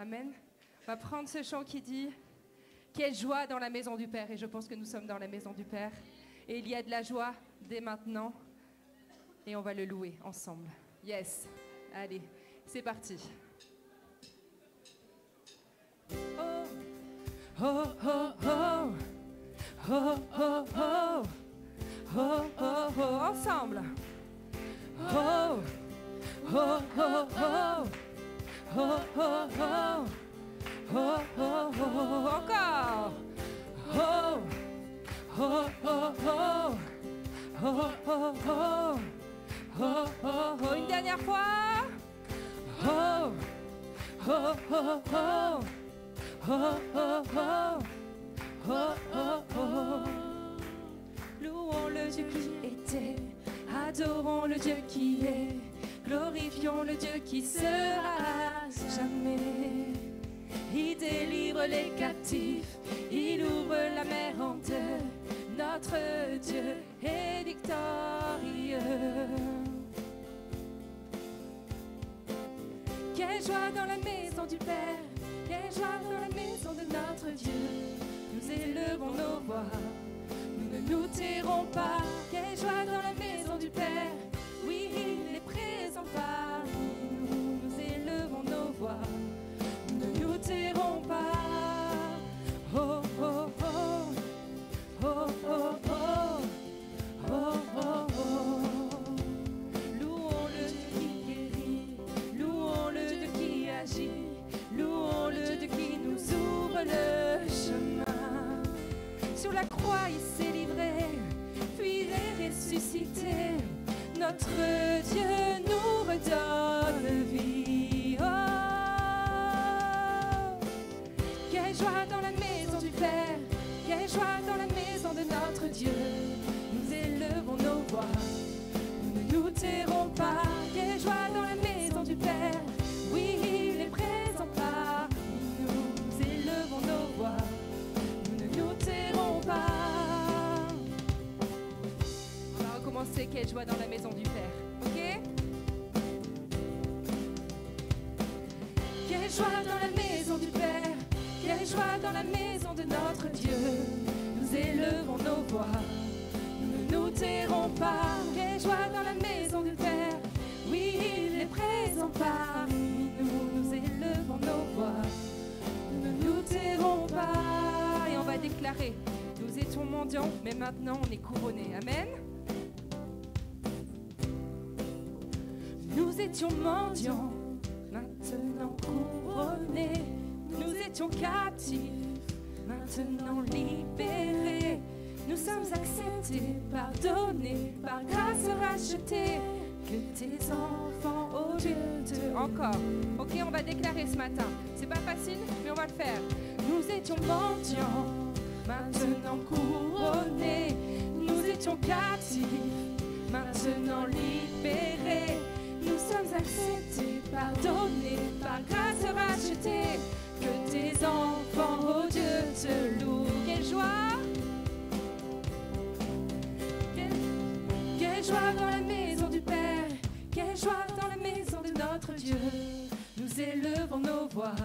Amen. On va prendre ce chant qui dit « Quelle joie dans la maison du Père ». Et je pense que nous sommes dans la maison du Père. Et il y a de la joie dès maintenant. Et on va le louer ensemble. Yes. Allez, c'est parti. Oh, oh, oh, oh. Oh, oh, oh. Oh, oh, oh. Ensemble. Oh, oh, oh, oh. Oh, oh, oh. Oh, oh, oh. Encore. Oh, oh, oh, oh. Oh, oh, oh. Oh, oh, oh. Une dernière fois. Oh, oh, oh, oh. Oh, oh, oh. Oh, oh, oh. Louons le Dieu qui était, adorons le Dieu qui est, glorifions le Dieu qui sera jamais. Il délivre les captifs, il ouvre la mer en deux, notre Dieu est victorieux. Quelle joie dans la maison du Père, quelle joie dans la maison de notre Dieu. Nous élevons nos voix, nous ne nous tairons pas. Quelle joie dans la maison du Père, oui, il est présent parmi nous. Nous élevons nos voix, nous ne nous tairons pas. Oh, oh, oh, oh, oh, oh, oh, oh, oh. Louons le Dieu qui guérit, louons le Dieu qui agit, louons le Dieu qui nous ouvre le chemin. Sur la croix, il s'est livré, puis est ressuscité. Notre Dieu nous redonne vie. Oh, quelle joie dans la maison du Père, quelle joie dans la maison de notre Dieu. Nous élevons nos voix, nous ne nous tairons pas. Quelle joie dans la maison du Père, oui, il est présent parmi nous. Nous élevons nos voix, nous ne nous tairons pas. On va recommencer. Quelle joie dans la maison du Père, ok? Quelle joie dans la maison du Père, quelle joie dans la maison de notre Dieu. Nous élevons nos voix, nous ne nous tairons pas. Quelle joie dans la maison du Père, oui, il est présent parmi nous. Nous élevons nos voix, nous ne nous tairons pas. Et on va déclarer, nous étions mendiants, mais maintenant on est couronnés. Amen. Nous étions mendiants, maintenant couronnés. Nous étions captifs, maintenant libérés. Nous sommes acceptés, pardonnés, par grâce rachetés. Que tes enfants, oh Dieu, te... Encore. Ok, on va déclarer ce matin. C'est pas facile, mais on va le faire. Nous étions mendiants, maintenant couronnés. Nous étions captifs, maintenant libérés. Nous sommes acceptés, pardonnés, par grâce rachetés. Que tes enfants, oh Dieu, te louent. Quelle joie! Quelle joie dans la maison du Père, quelle joie dans la maison de notre Dieu. Nous élevons nos voix,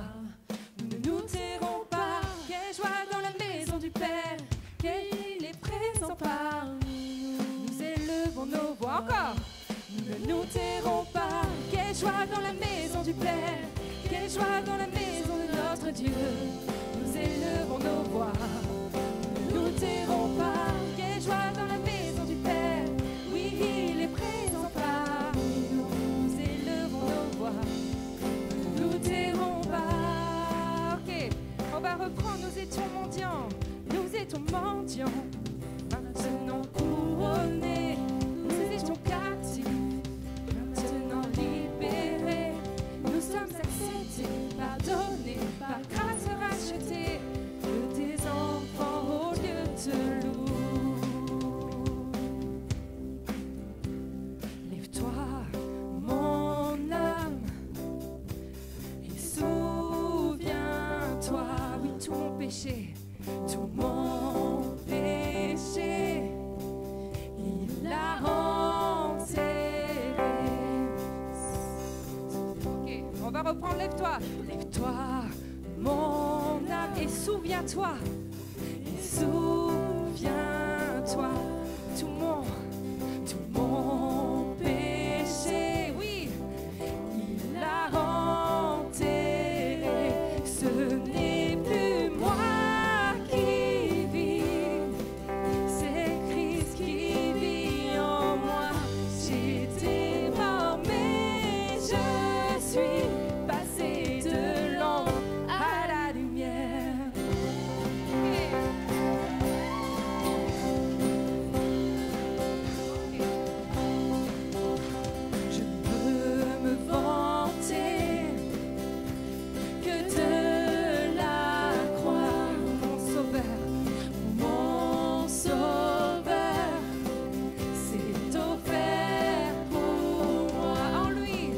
nous ne nous tairons pas. Quelle joie dans la maison du Père, qu'il est présent parmi nous. Nous élevons nos voix, encore. Nous ne nous tairons pas. Quelle joie dans la maison du Père, quelle joie dans la maison de notre Dieu. Nous élevons nos voix, nous ne nous tairons pas. Quelle joie dans la maison du Père, oui, il est présent parmi nous. Nous élevons nos voix, nous ne nous tairons pas. Ok, on va reprendre. Nous étions mendiants, nous étions mendiants, maintenant couronnés. Nous étions captifs, maintenant libérés. Nous sommes acceptés, pardonnés, par grâce rachetés. Que tes enfants, oh Dieu, te louent. Lève-toi, mon âme, et souviens-toi, oui, tout mon péché, tout mon péché, il l'a enterré. Ok, On va reprendre, lève-toi. Lève-toi, mon âme, et souviens-toi. Et souviens-toi, tout mon péché, oui, il l'a enterré. Ce n'est plus moi qui vis, c'est Christ qui vit en moi. J'étais mort, mais je suis passé de l'ombre à la lumière. Je peux me vanter que de la croix, mon sauveur s'est offert pour moi. En lui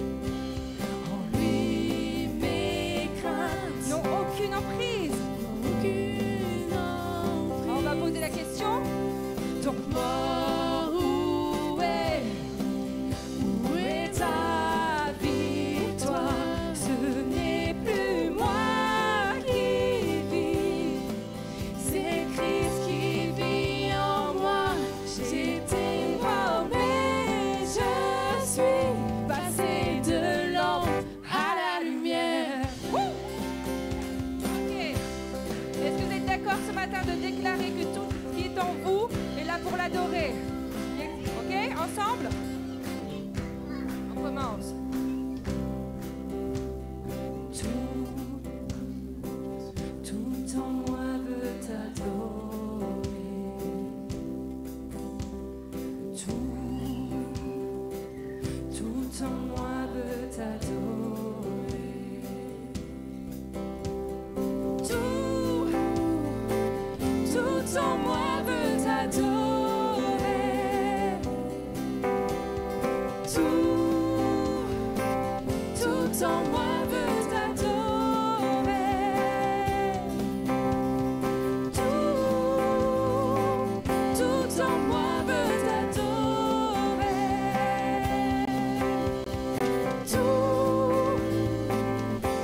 mes craintes n'ont aucune emprise. On va poser la question. Donc mort, où est ta victoire? Ce n'est plus moi qui vis, c'est Christ qui vit en moi. J'étais mort, mais je suis passé de l'ombre à la lumière. Ok. Est-ce que vous êtes d'accord ce matin de déclarer que tout ce qui est en vous est là pour l'adorer? Ok, ensemble? On commence. Tout en moi veut t'adorer. Tout en moi veut t'adorer. Tout en moi veut t'adorer. Tout en moi veut t'adorer. Tout en moi veut t'adorer.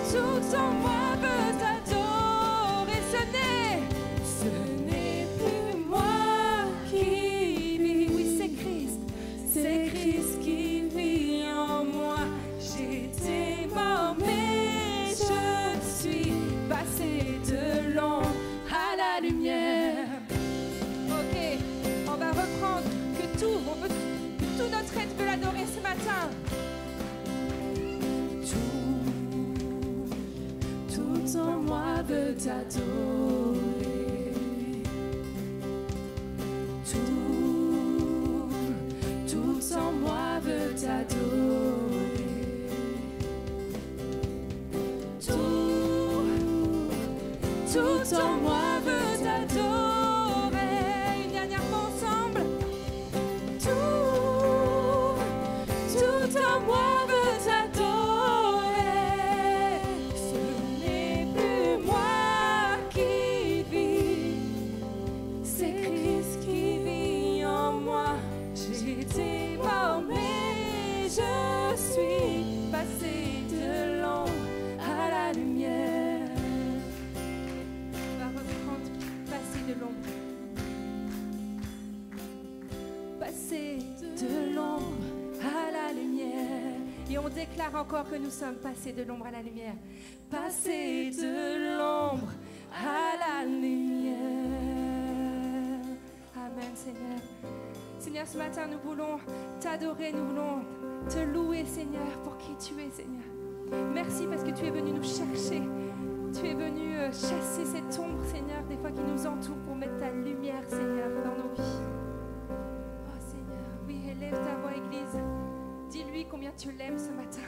Tout en moi veut t'adorer. Ce n'est plus moi qui vis. Oui, c'est Christ qui vit en moi. J'étais mort, mais je suis passé de l'ombre à la lumière. Ok, on va reprendre que tout notre être peut l'adorer ce matin. Tout en moi veut t'adorer. Tout en moi veut t'adorer. Tout en moi veut t'adorer. Une dernière fois ensemble. Tout en moi veut t'adorer. Ce n'est plus moi qui vis, c'est Christ qui vit en moi. J'étais mort, mais je suis passé de l'ombre à la lumière. On va reprendre, passer de l'ombre. Passer de l'ombre à la lumière. Et on déclare encore que nous sommes passés de l'ombre à la lumière. Passer de l'ombre à la lumière. Amen, Seigneur. Seigneur, ce matin, nous voulons t'adorer, nous voulons te louer, Seigneur, pour qui tu es, Seigneur. Merci parce que tu es venu nous chercher. Tu es venu chasser cette ombre, Seigneur, des fois qui nous entoure pour mettre ta lumière, Seigneur, dans nos vies. Oh, Seigneur, oui, élève ta voix, Église. Dis-lui combien tu l'aimes ce matin.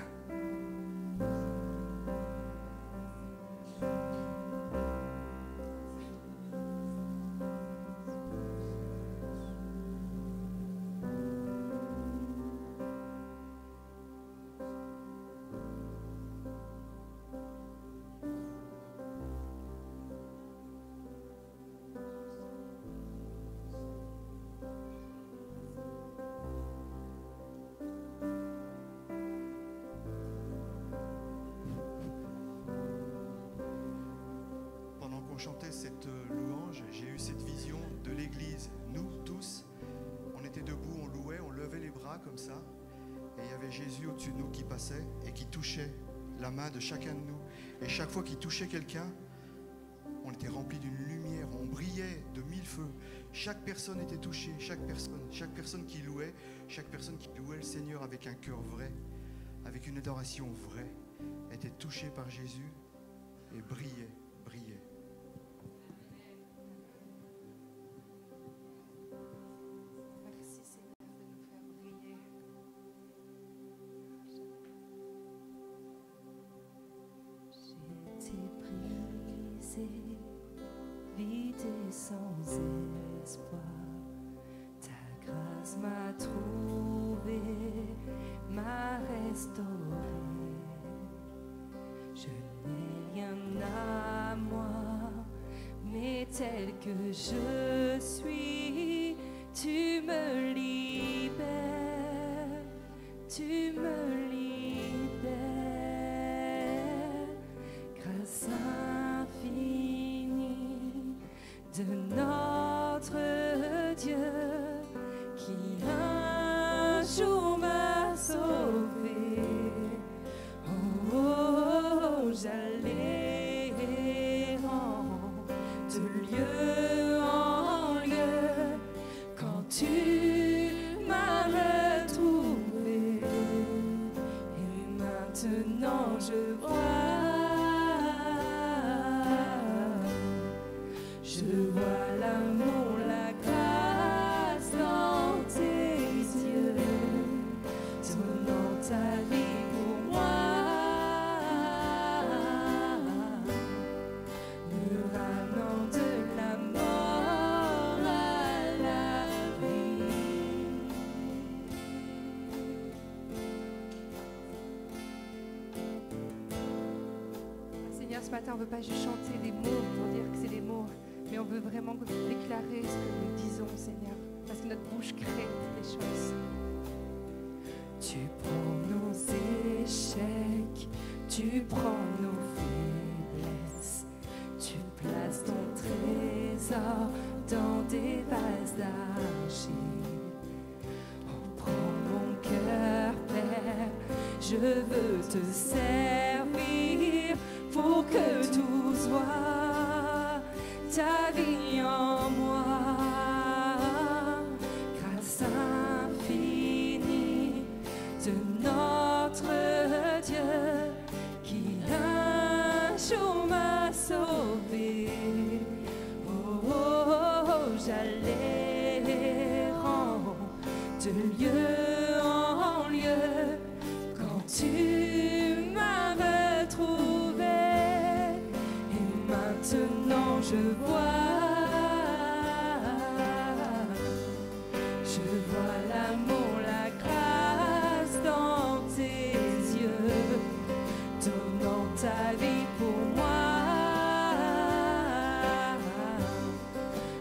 on chantait cette louange, j'ai eu cette vision de l'église. Nous tous, on était debout, on louait, on levait les bras comme ça. Et il y avait Jésus au-dessus de nous qui passait et qui touchait la main de chacun de nous. Et chaque fois qu'il touchait quelqu'un, on était rempli d'une lumière, on brillait de mille feux. Chaque personne était touchée, chaque personne qui louait le Seigneur avec un cœur vrai, avec une adoration vraie, était touchée par Jésus et brillait. Merci Seigneur de nous faire briller. J'étais brisée, vide et sans espoir. Ta grâce m'a trouvé, m'a restauré. Je n'ai rien à moi, mais tel que je suis, tu me libères, tu me libères. Grâce infinie de notre Dieu qui un jour m'a sauvé. Oh, j'allais errant de lieu en lieu quand tu m'as retrouvé. Et maintenant je vois l'amour, la grâce dans tes yeux, donnant ta vie pour moi, me ramenant de la mort à la vie. Seigneur, ce matin, on ne veut pas juste chanter des mots pour dire que c'est des mots, mais on veut vraiment déclarer ce que nous disons, Seigneur, parce que notre bouche crée des choses. Tu prends nos échecs, tu prends nos faiblesses, tu places ton trésor dans des vases d'argile. Oh, prends mon cœur, Père, je veux te servir pour que tout soit ta vie en moi. Grâce infinie de notre Dieu qui un jour m'a sauvé. Oh, oh, oh, j'allais errant de lieu en lieu quand tu m'as retrouvé. Et maintenant je vois l'amour, la grâce dans tes yeux, donnant ta vie pour moi,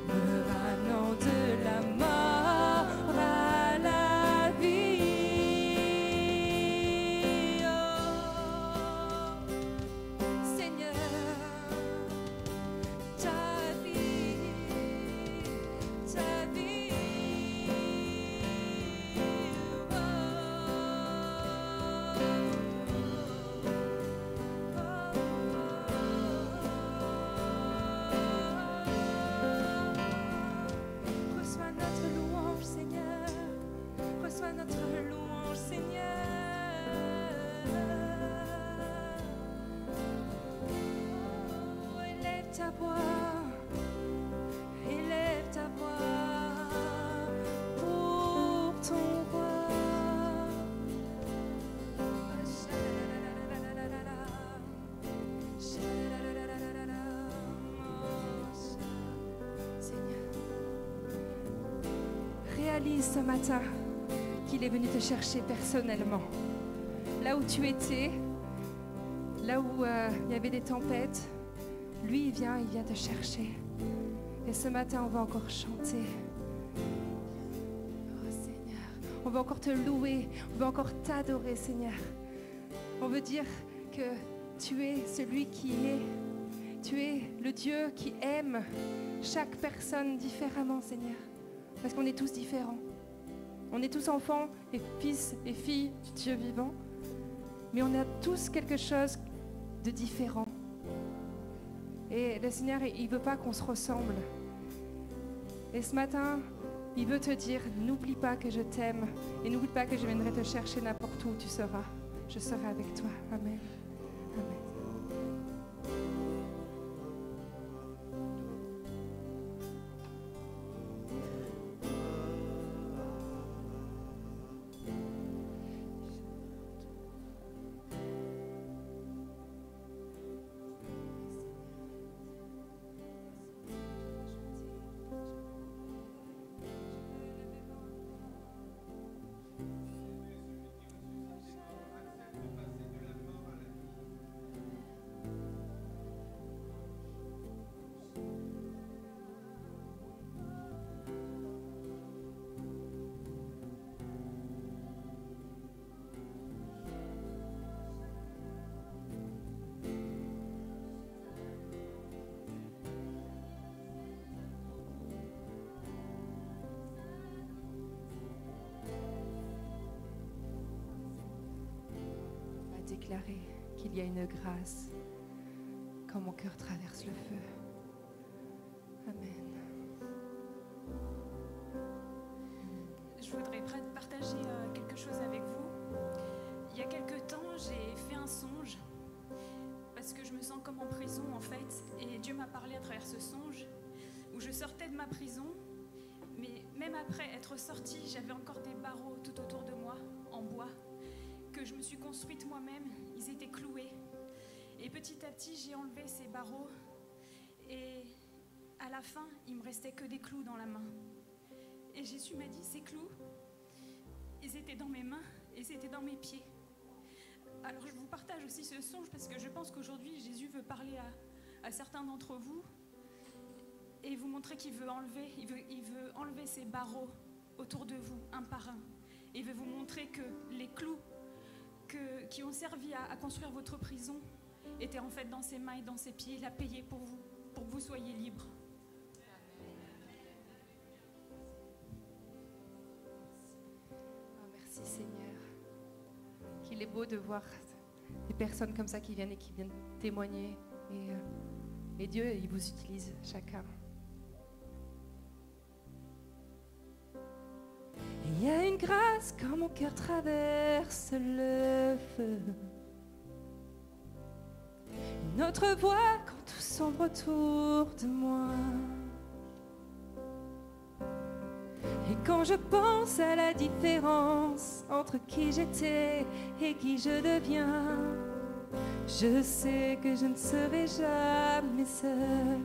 me ramenant de la mort à la vie. Oh, Seigneur, ta vie, ta vie. Reçois notre louange, Seigneur. Reçois notre louange, Seigneur. Oh, élève ta voix. Élève ta voix pour ton roi. Seigneur, réalise ce matin qu'il est venu te chercher personnellement. Là où tu étais, là où il y avait des tempêtes, lui il vient te chercher. Et ce matin, on va encore chanter. Oh Seigneur, on va encore te louer, on va encore t'adorer, Seigneur. On veut dire que tu es celui qui est. tu es le Dieu qui aime chaque personne différemment, Seigneur. Parce qu'on est tous différents. On est tous enfants et fils et filles du Dieu vivant. Mais on a tous quelque chose de différent. Et le Seigneur, il ne veut pas qu'on se ressemble. Et ce matin, il veut te dire, n'oublie pas que je t'aime et n'oublie pas que je viendrai te chercher n'importe où tu seras. Je serai avec toi. Amen. Amen. Déclarer qu'il y a une grâce quand mon cœur traverse le feu. Amen. Je voudrais partager quelque chose avec vous. Il y a quelque temps, j'ai fait un songe parce que je me sens comme en prison en fait. Et Dieu m'a parlé à travers ce songe où je sortais de ma prison. Mais même après être sortie, j'avais encore des barreaux tout autour de moi en bois que je me suis construite moi-même. Ils étaient cloués. Et petit à petit, j'ai enlevé ces barreaux. Et à la fin, il me restait que des clous dans la main. Et Jésus m'a dit, ces clous, ils étaient dans mes mains et c'était dans mes pieds. Alors je vous partage aussi ce songe parce que je pense qu'aujourd'hui, Jésus veut parler à certains d'entre vous et vous montrer qu'il veut enlever, il veut enlever ces barreaux autour de vous, un par un. Et il veut vous montrer que les clous qui ont servi à construire votre prison étaient en fait dans ses mains et dans ses pieds. Il a payé pour que vous soyez libres. Oh, merci Seigneur. Qu'il est beau de voir des personnes comme ça qui viennent témoigner. Et Dieu, il vous utilise chacun. Il y a une grâce quand mon cœur traverse le feu. Une autre voix quand tout sombre autour de moi. Et quand je pense à la différence entre qui j'étais et qui je deviens, je sais que je ne serai jamais seule.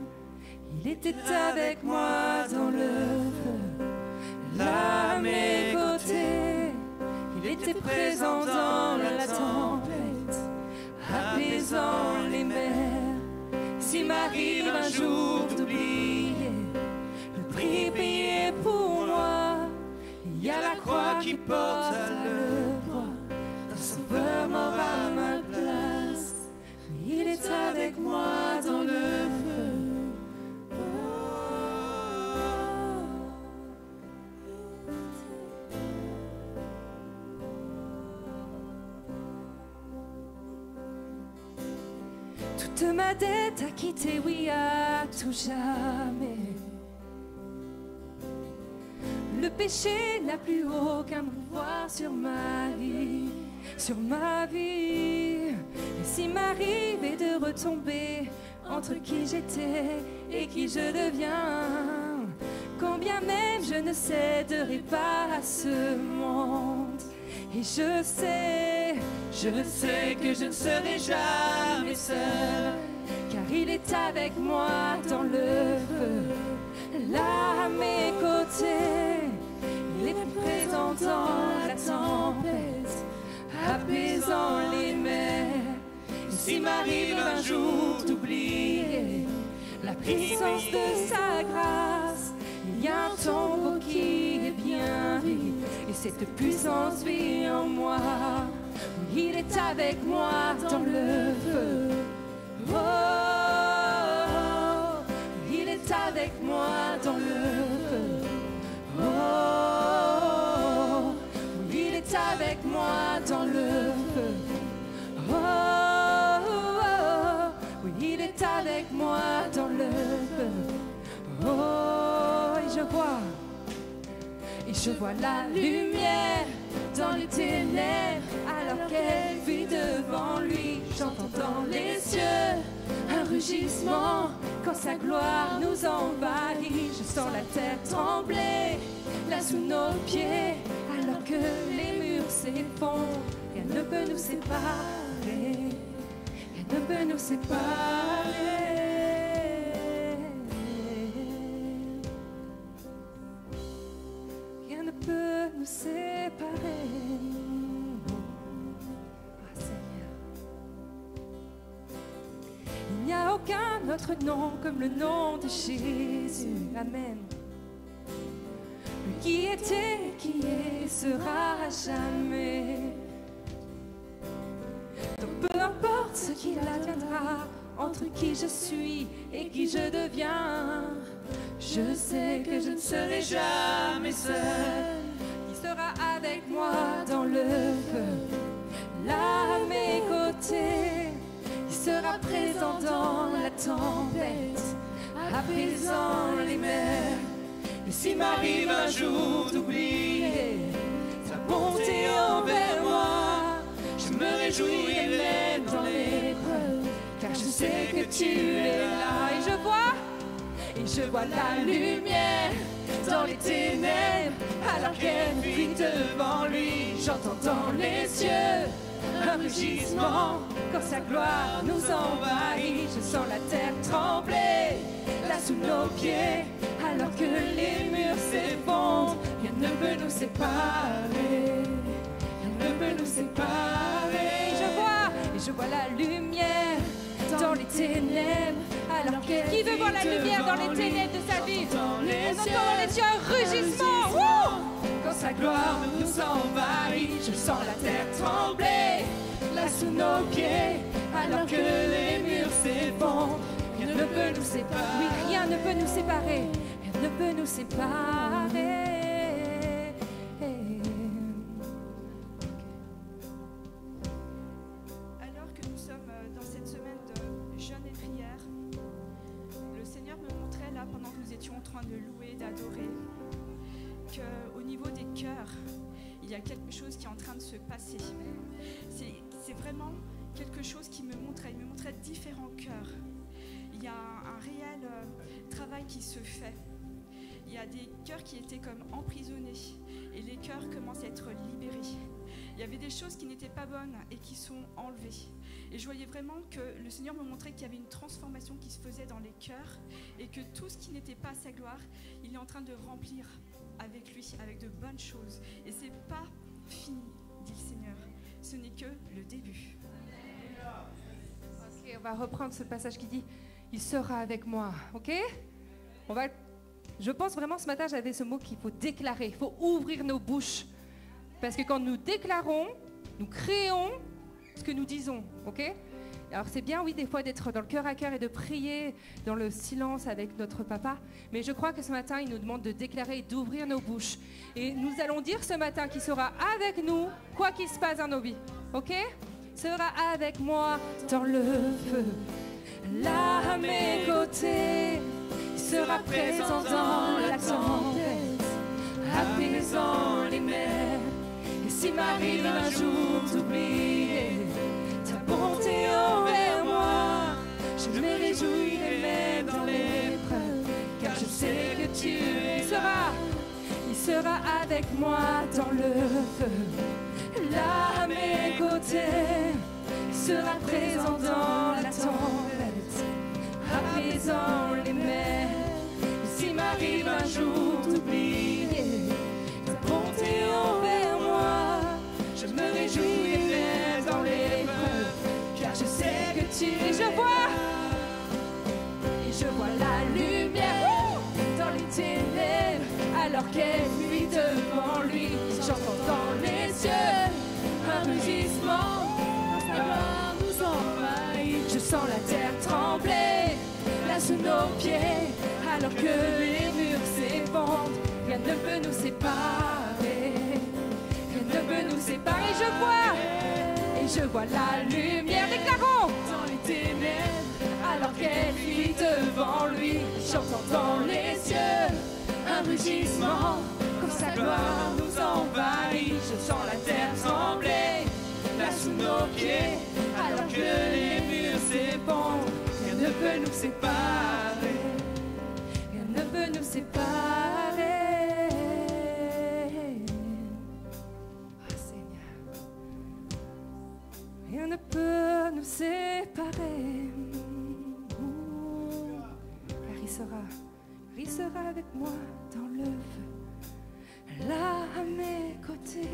Il était avec moi dans le feu. Là à mes côtés, il était présent dans la tempête, apaisant les mers. S'il m'arrive un jour d'oublier le prix payé pour moi, il y a la croix qui porte le poids d'un sauveur mort à ma place. Il est avec moi dans le feu. Toute ma dette a quitté, oui, à tout jamais. Le péché n'a plus aucun pouvoir sur ma vie, sur ma vie. Et s'il m'arrivait de retomber entre qui j'étais et qui je deviens, quand bien même je ne céderai pas à ce monde. Et je sais que je ne serai jamais seule, car il est avec moi dans le feu. Là à mes côtés, il est présent dans la tempête, apaisant les mers. Et s'il m'arrive un jour d'oublier la puissance de sa grâce, il y a un tombeau qui est bien vide, et cette puissance vit en moi. Il est avec moi dans le feu. Oh, avec moi dans le feu. Oh, et je vois la lumière dans les ténèbres, alors qu'elle vit devant lui. J'entends dans les cieux un rugissement quand sa gloire nous envahit. Je sens la terre trembler là sous nos pieds, alors que les murs s'effondrent. Rien ne peut nous séparer, rien ne peut nous séparer. Rien ne peut nous séparer. Ah, Seigneur. Il n'y a aucun autre nom comme le nom de Jésus. Amen. Lui qui était, qui est, sera jamais. Donc peu importe ce qu'il adviendra, entre qui je suis et qui je deviens, je sais que je ne serai jamais seul. Il sera avec moi dans le feu, là à mes côtés. Il sera présent dans la tempête, apaisant les mers. Et s'il m'arrive un jour d'oublier sa bonté envers moi, je me réjouirai même dans l'épreuve, car je sais que tu es là. Et je vois la lumière dans les ténèbres, alors qu'elle brille devant lui. J'entends dans les cieux un rugissement quand sa gloire nous envahit. Je sens la terre trembler là sous nos pieds, alors que les murs s'effondrent. Rien ne peut nous séparer, rien ne peut nous séparer. Je vois la lumière dans les ténèbres, alors qu'elle Qui veut voir la lumière dans les ténèbres de sa vie? On entend dans les cieux un rugissement. Quand sa gloire nous envahit, je sens la terre trembler là sous nos pieds, alors que les murs s'effondrent. Rien ne peut nous séparer. Oui, rien ne peut nous séparer. Rien ne peut nous séparer. Alors que nous sommes dans cette semaine de jeûne et prière, le Seigneur me montrait là, pendant que nous étions en train de louer, d'adorer, qu'au niveau des cœurs, il y a quelque chose qui est en train de se passer. C'est vraiment quelque chose qui me montrait différents cœurs. Il y a un réel travail qui se fait. Il y a des cœurs qui étaient comme emprisonnés et les cœurs commencent à être libérés. Il y avait des choses qui n'étaient pas bonnes et qui sont enlevées. Et je voyais vraiment que le Seigneur me montrait qu'il y avait une transformation qui se faisait dans les cœurs et que tout ce qui n'était pas sa gloire, il est en train de remplir avec lui, avec de bonnes choses. Et c'est pas fini, dit le Seigneur. Ce n'est que le début. Ok, on va reprendre ce passage qui dit « Il sera avec moi ». Ok ? Je pense vraiment ce matin, j'avais ce mot qu'il faut déclarer. Il faut ouvrir nos bouches. Parce que quand nous déclarons, nous créons ce que nous disons. Ok ? Alors c'est bien, oui, des fois d'être dans le cœur à cœur et de prier dans le silence avec notre papa. Mais je crois que ce matin, il nous demande de déclarer et d'ouvrir nos bouches. Et nous allons dire ce matin qu'il sera avec nous, quoi qu'il se passe dans nos vies. Ok ? Il sera avec moi dans le feu, là à mes côtés. Il sera présent dans la tempête, apaisant les mers. Et s'il m'arrive un jour d'oublier ta bonté envers moi, je me réjouirai même dans l'épreuve, car je sais que tu es là. Il sera avec moi dans le feu, là à mes côtés. Il sera présent dans la tempête, apaisant les mers. Et s'il m'arrive un jour d'oublier ta bonté envers moi, je me réjouirai dans l'épreuve, car je sais que tu es. Je vois la lumière dans les ténèbres, alors qu'elle fuit devant lui. J'entends dans les cieux un rugissement, quand sa gloire nous envahit. Je sens la terre trembler là sous nos pieds, alors que les murs s'effondrent. Rien ne peut nous séparer, rien ne peut nous séparer. Je vois la lumière, déclarons, dans les ténèbres, alors qu'elle fuit retentissement, comme sa gloire nous envahit. Je sens la terre trembler, là sous nos pieds, alors que les murs s'effondrent. Rien ne peut nous séparer, rien ne peut nous séparer. Oh Seigneur, rien ne peut nous séparer. Car il sera avec moi dans le feu, là à mes côtés.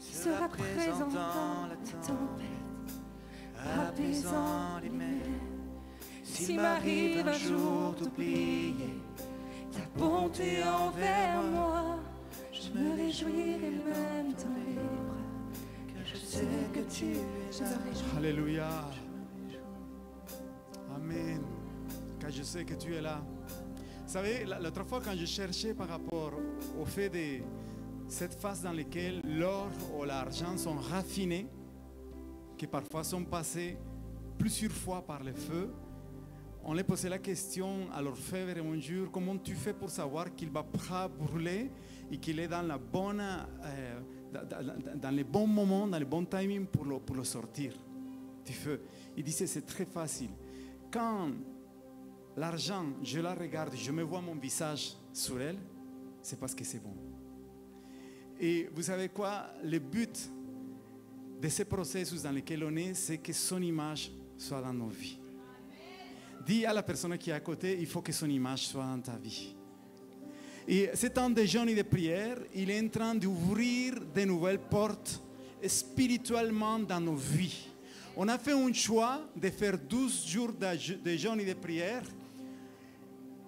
Il sera présent dans la tempête, apaisant les mers. S'il m'arrive un jour d'oublier ta bonté envers moi, je me réjouirai même dans l'épreuve, car je sais que tu es là. Alléluia. Amen. Car je sais que tu es là. Vous savez, l'autre fois quand je cherchais par rapport au fait de cette phase dans laquelle l'or ou l'argent sont raffinés, qui parfois sont passés plusieurs fois par le feu, on les posait la question à l'orfèvre un jour, comment tu fais pour savoir qu'il va pas brûler et qu'il est dans la bonne, dans les bons moments, dans le bon timing pour le sortir du feu. Il disait c'est très facile. Quand l'argent, je la regarde, je me vois mon visage sur elle, c'est parce que c'est bon. Et vous savez quoi? Le but de ce processus dans lequel on est, c'est que son image soit dans nos vies. Dis à la personne qui est à côté, il faut que son image soit dans ta vie. Et ce temps de jeûne et de prière, il est en train d'ouvrir de nouvelles portes spirituellement dans nos vies. On a fait un choix de faire 12 jours de jeûne et de prière.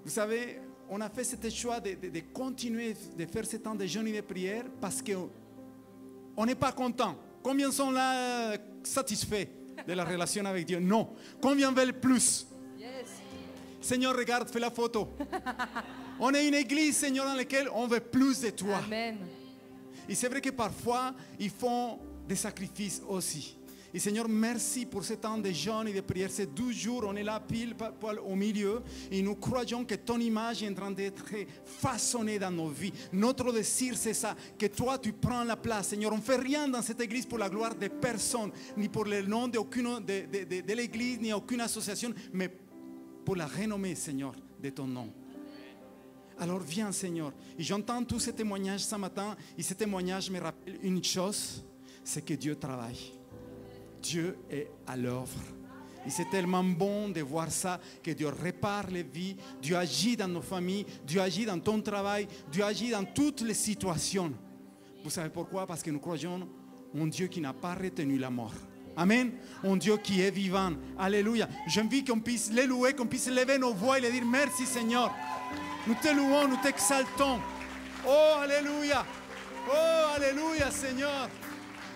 Vous savez, on a fait ce choix de continuer de faire ce temps de jeûne et de prière parce qu'on n'est pas content. Combien sont là satisfaits de la relation avec Dieu? Non. Combien veulent plus? Seigneur, regarde, fais la photo. On est une église, Seigneur, dans laquelle on veut plus de toi. Amen. Et c'est vrai que parfois, ils font des sacrifices aussi. Et Seigneur, merci pour ce temps de jeûne et de prière. Ces 12 jours, on est là pile poil au milieu. Et nous croyons que ton image est en train d'être façonnée dans nos vies. Notre désir, c'est ça, que toi, tu prends la place. Seigneur, on ne fait rien dans cette église pour la gloire de personne, ni pour le nom de l'église, ni aucune association, mais pour la renommée, Seigneur, de ton nom. Alors viens, Seigneur. Et j'entends tous ces témoignages ce matin. Et ces témoignages me rappellent une chose, c'est que Dieu travaille. Dieu est à l'œuvre. Et c'est tellement bon de voir ça, que Dieu répare les vies, Dieu agit dans nos familles, Dieu agit dans ton travail, Dieu agit dans toutes les situations. Vous savez pourquoi? Parce que nous croyons en Dieu qui n'a pas retenu la mort. Amen. Un Dieu qui est vivant. Alléluia. J'invite qu'on puisse les louer, qu'on puisse lever nos voix et lui dire merci Seigneur. Nous te louons, nous t'exaltons. Oh, alléluia. Oh, alléluia Seigneur.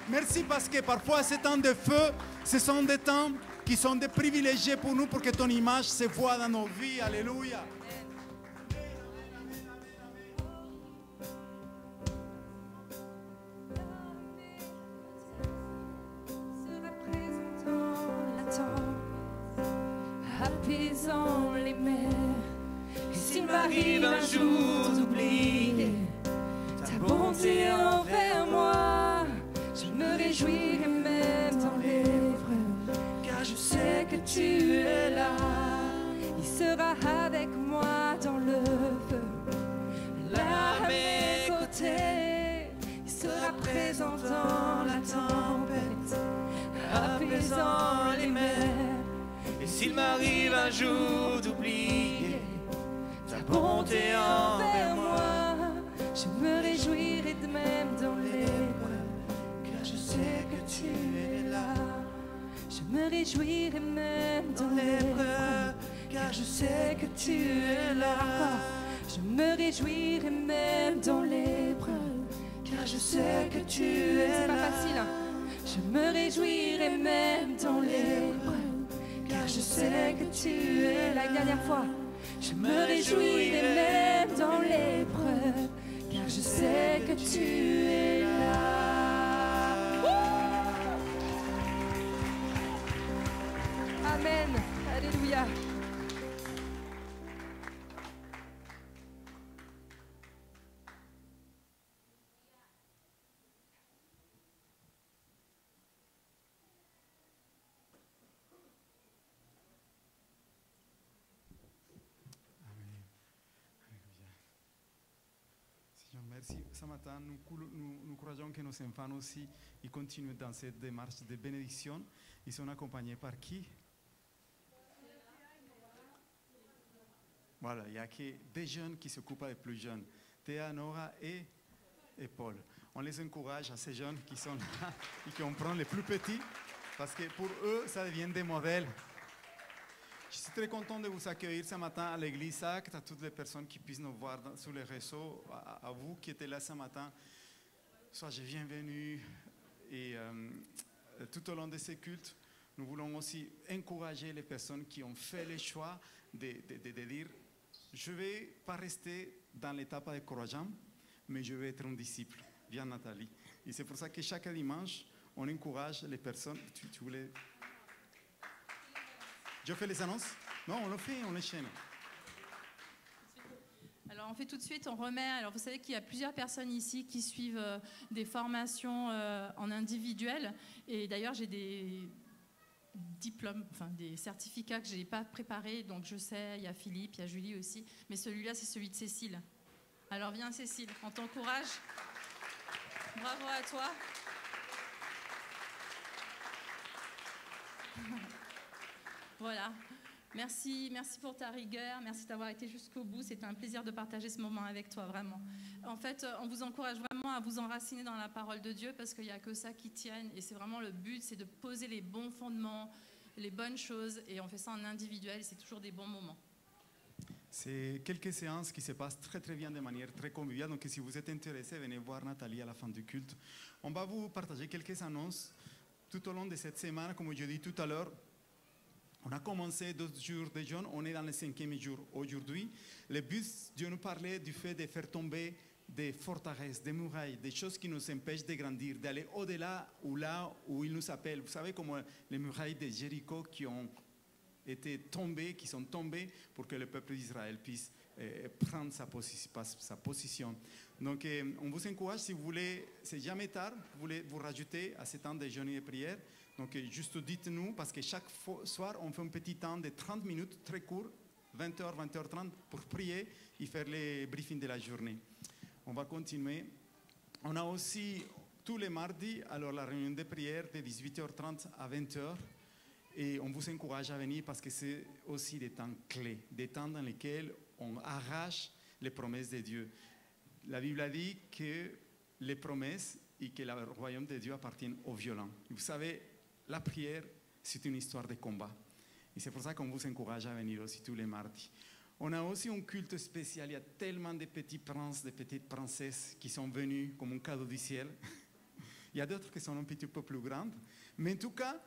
Merci parce que parfois ces temps de feu, ce sont des temps qui sont des privilégiés pour nous pour que ton image se voie dans nos vies. Alléluia. Apaisant les mers. Et s'il m'arrive un jour d'oublier ta bonté envers moi, je me réjouirai même dans l'épreuve, car je sais que tu es là. Il sera avec moi dans le feu, là à mes côtés. Il sera présent dans la tempête, apaisant les mers. Et s'il m'arrive un jour d'oublier ta bonté envers moi, je me réjouirai de même dans l'épreuve, car je sais que tu es là. Je me réjouirai même dans l'épreuve, car je sais que tu es là. Je me réjouirai même dans l'épreuve, car je sais que tu es là. C'est pas facile. Je me réjouirai même dans l'épreuve, car je sais que tu es là. La dernière fois. Je me réjouirai même dans l'épreuve, car je sais que tu es là. Amen. Alléluia. merci. Ce matin, nous croyons que nos enfants aussi, ils continuent dans cette démarche de bénédiction. Ils sont accompagnés par qui? Voilà, il n'y a que des jeunes qui s'occupent des plus jeunes. Théa, Nora et Paul. On les encourage à ces jeunes qui sont là et qui en prennent les plus petits parce que pour eux, ça devient des modèles. Je suis très content de vous accueillir ce matin à l'église Acte, à toutes les personnes qui puissent nous voir sur les réseaux, à vous qui étiez là ce matin. Soyez bienvenus et tout au long de ces cultes, nous voulons aussi encourager les personnes qui ont fait le choix de dire je ne vais pas rester dans l'étape de croyant, mais je vais être un disciple. Viens Nathalie. Et c'est pour ça que chaque dimanche, on encourage les personnes. Tu voulais... Je fais les annonces? Non, on le fait, on enchaîne. Alors on fait tout de suite, on remet. Alors vous savez qu'il y a plusieurs personnes ici qui suivent des formations en individuel. Et d'ailleurs j'ai des diplômes, enfin des certificats que je n'ai pas préparés. Donc je sais, il y a Philippe, il y a Julie aussi. Mais celui-là, c'est celui de Cécile. Alors viens Cécile, on t'encourage. Bravo à toi. Voilà. Merci pour ta rigueur, merci d'avoir été jusqu'au bout. C'était un plaisir de partager ce moment avec toi, vraiment. En fait, on vous encourage vraiment à vous enraciner dans la parole de Dieu parce qu'il n'y a que ça qui tienne. Et c'est vraiment le but, c'est de poser les bons fondements, les bonnes choses. Et on fait ça en individuel, c'est toujours des bons moments. C'est quelques séances qui se passent très très bien de manière très conviviale. Donc si vous êtes intéressé, venez voir Nathalie à la fin du culte. On va vous partager quelques annonces tout au long de cette semaine. Comme je dis tout à l'heure, on a commencé 2 jours de jeûne, on est dans le 5e jour aujourd'hui. Le but, Dieu nous parlait du fait de faire tomber des forteresses, des murailles, des choses qui nous empêchent de grandir, d'aller au-delà ou là où il nous appelle. Vous savez, comme les murailles de Jéricho qui ont été tombées, qui sont tombées pour que le peuple d'Israël puisse prendre sa position. Donc, on vous encourage, si vous voulez, c'est jamais tard, vous voulez vous rajouter à ce temps de jeûne et de prière. Donc, juste dites-nous, parce que chaque soir, on fait un petit temps de 30 minutes, très court, 20h, 20h30, pour prier et faire les briefings de la journée. On va continuer. On a aussi, tous les mardis, alors la réunion de prière de 18h30 à 20h. Et on vous encourage à venir parce que c'est aussi des temps clés, des temps dans lesquels on arrache les promesses de Dieu. La Bible a dit que les promesses et que le royaume de Dieu appartiennent aux violents. Vous savez, la prière, c'est une histoire de combat. Et c'est pour ça qu'on vous encourage à venir aussi tous les mardis. On a aussi un culte spécial. Il y a tellement de petits princes, de petites princesses qui sont venus comme un cadeau du ciel. Il y a d'autres qui sont un petit peu plus grandes. Mais en tout cas,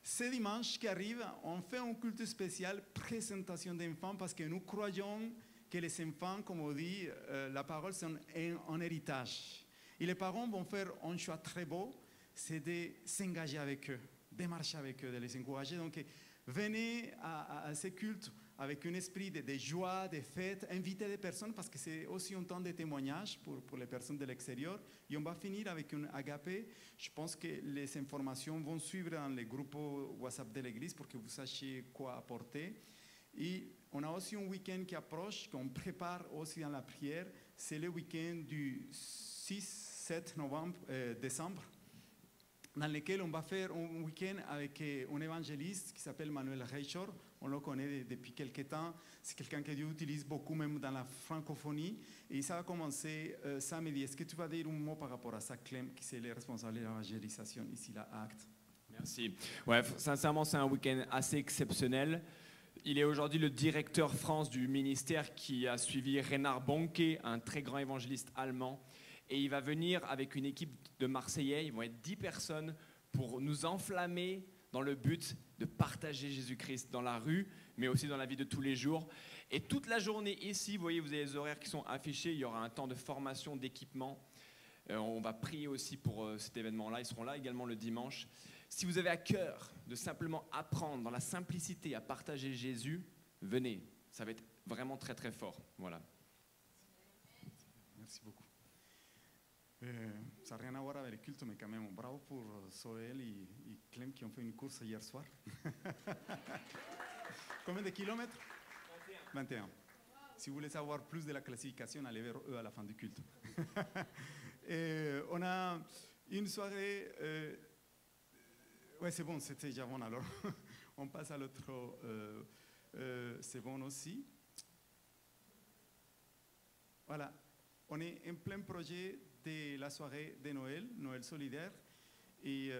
ce dimanche qui arrive, on fait un culte spécial, présentation d'enfants, parce que nous croyons que les enfants, comme on dit, la parole, c'est un héritage. Et les parents vont faire un choix très beau, c'est de s'engager avec eux, de marcher avec eux, de les encourager. Donc, venez à ces cultes avec un esprit de joie, de fête, invitez des personnes, parce que c'est aussi un temps de témoignage pour les personnes de l'extérieur. Et on va finir avec un agapé. Je pense que les informations vont suivre dans les groupes WhatsApp de l'église pour que vous sachiez quoi apporter. Et on a aussi un week-end qui approche, qu'on prépare aussi dans la prière. C'est le week-end du 6-7 décembre, dans lequel on va faire un week-end avec un évangéliste qui s'appelle Manuel Reichor. On le connaît depuis quelques temps. C'est quelqu'un que Dieu utilise beaucoup, même dans la francophonie. Et ça va commencer samedi. Est-ce que tu vas dire un mot par rapport à ça, Clem, qui est le responsable de l'évangélisation ici, à Acte? Merci. Ouais, sincèrement, c'est un week-end assez exceptionnel. Il est aujourd'hui le directeur France du ministère qui a suivi Reinhard Bonnke, un très grand évangéliste allemand. Et il va venir avec une équipe de Marseillais. Ils vont être 10 personnes pour nous enflammer dans le but de partager Jésus-Christ dans la rue, mais aussi dans la vie de tous les jours. Et toute la journée ici, vous voyez, vous avez les horaires qui sont affichés. Il y aura un temps de formation, d'équipement. On va prier aussi pour cet événement-là. Ils seront là également le dimanche. Si vous avez à cœur de simplement apprendre dans la simplicité à partager Jésus, venez. Ça va être vraiment très très fort. Voilà. Merci beaucoup. Ça n'a rien à voir avec le culte, mais quand même, bravo pour Soel et Clem qui ont fait une course hier soir. Combien de kilomètres? 21. Si vous voulez savoir plus de la classification, allez vers eux à la fin du culte. Et on a une soirée. Ouais, c'est bon, c'était déjà bon alors. On passe à l'autre. C'est bon aussi. Voilà. On est en plein projet de la soirée de Noël, Noël solidaire. Et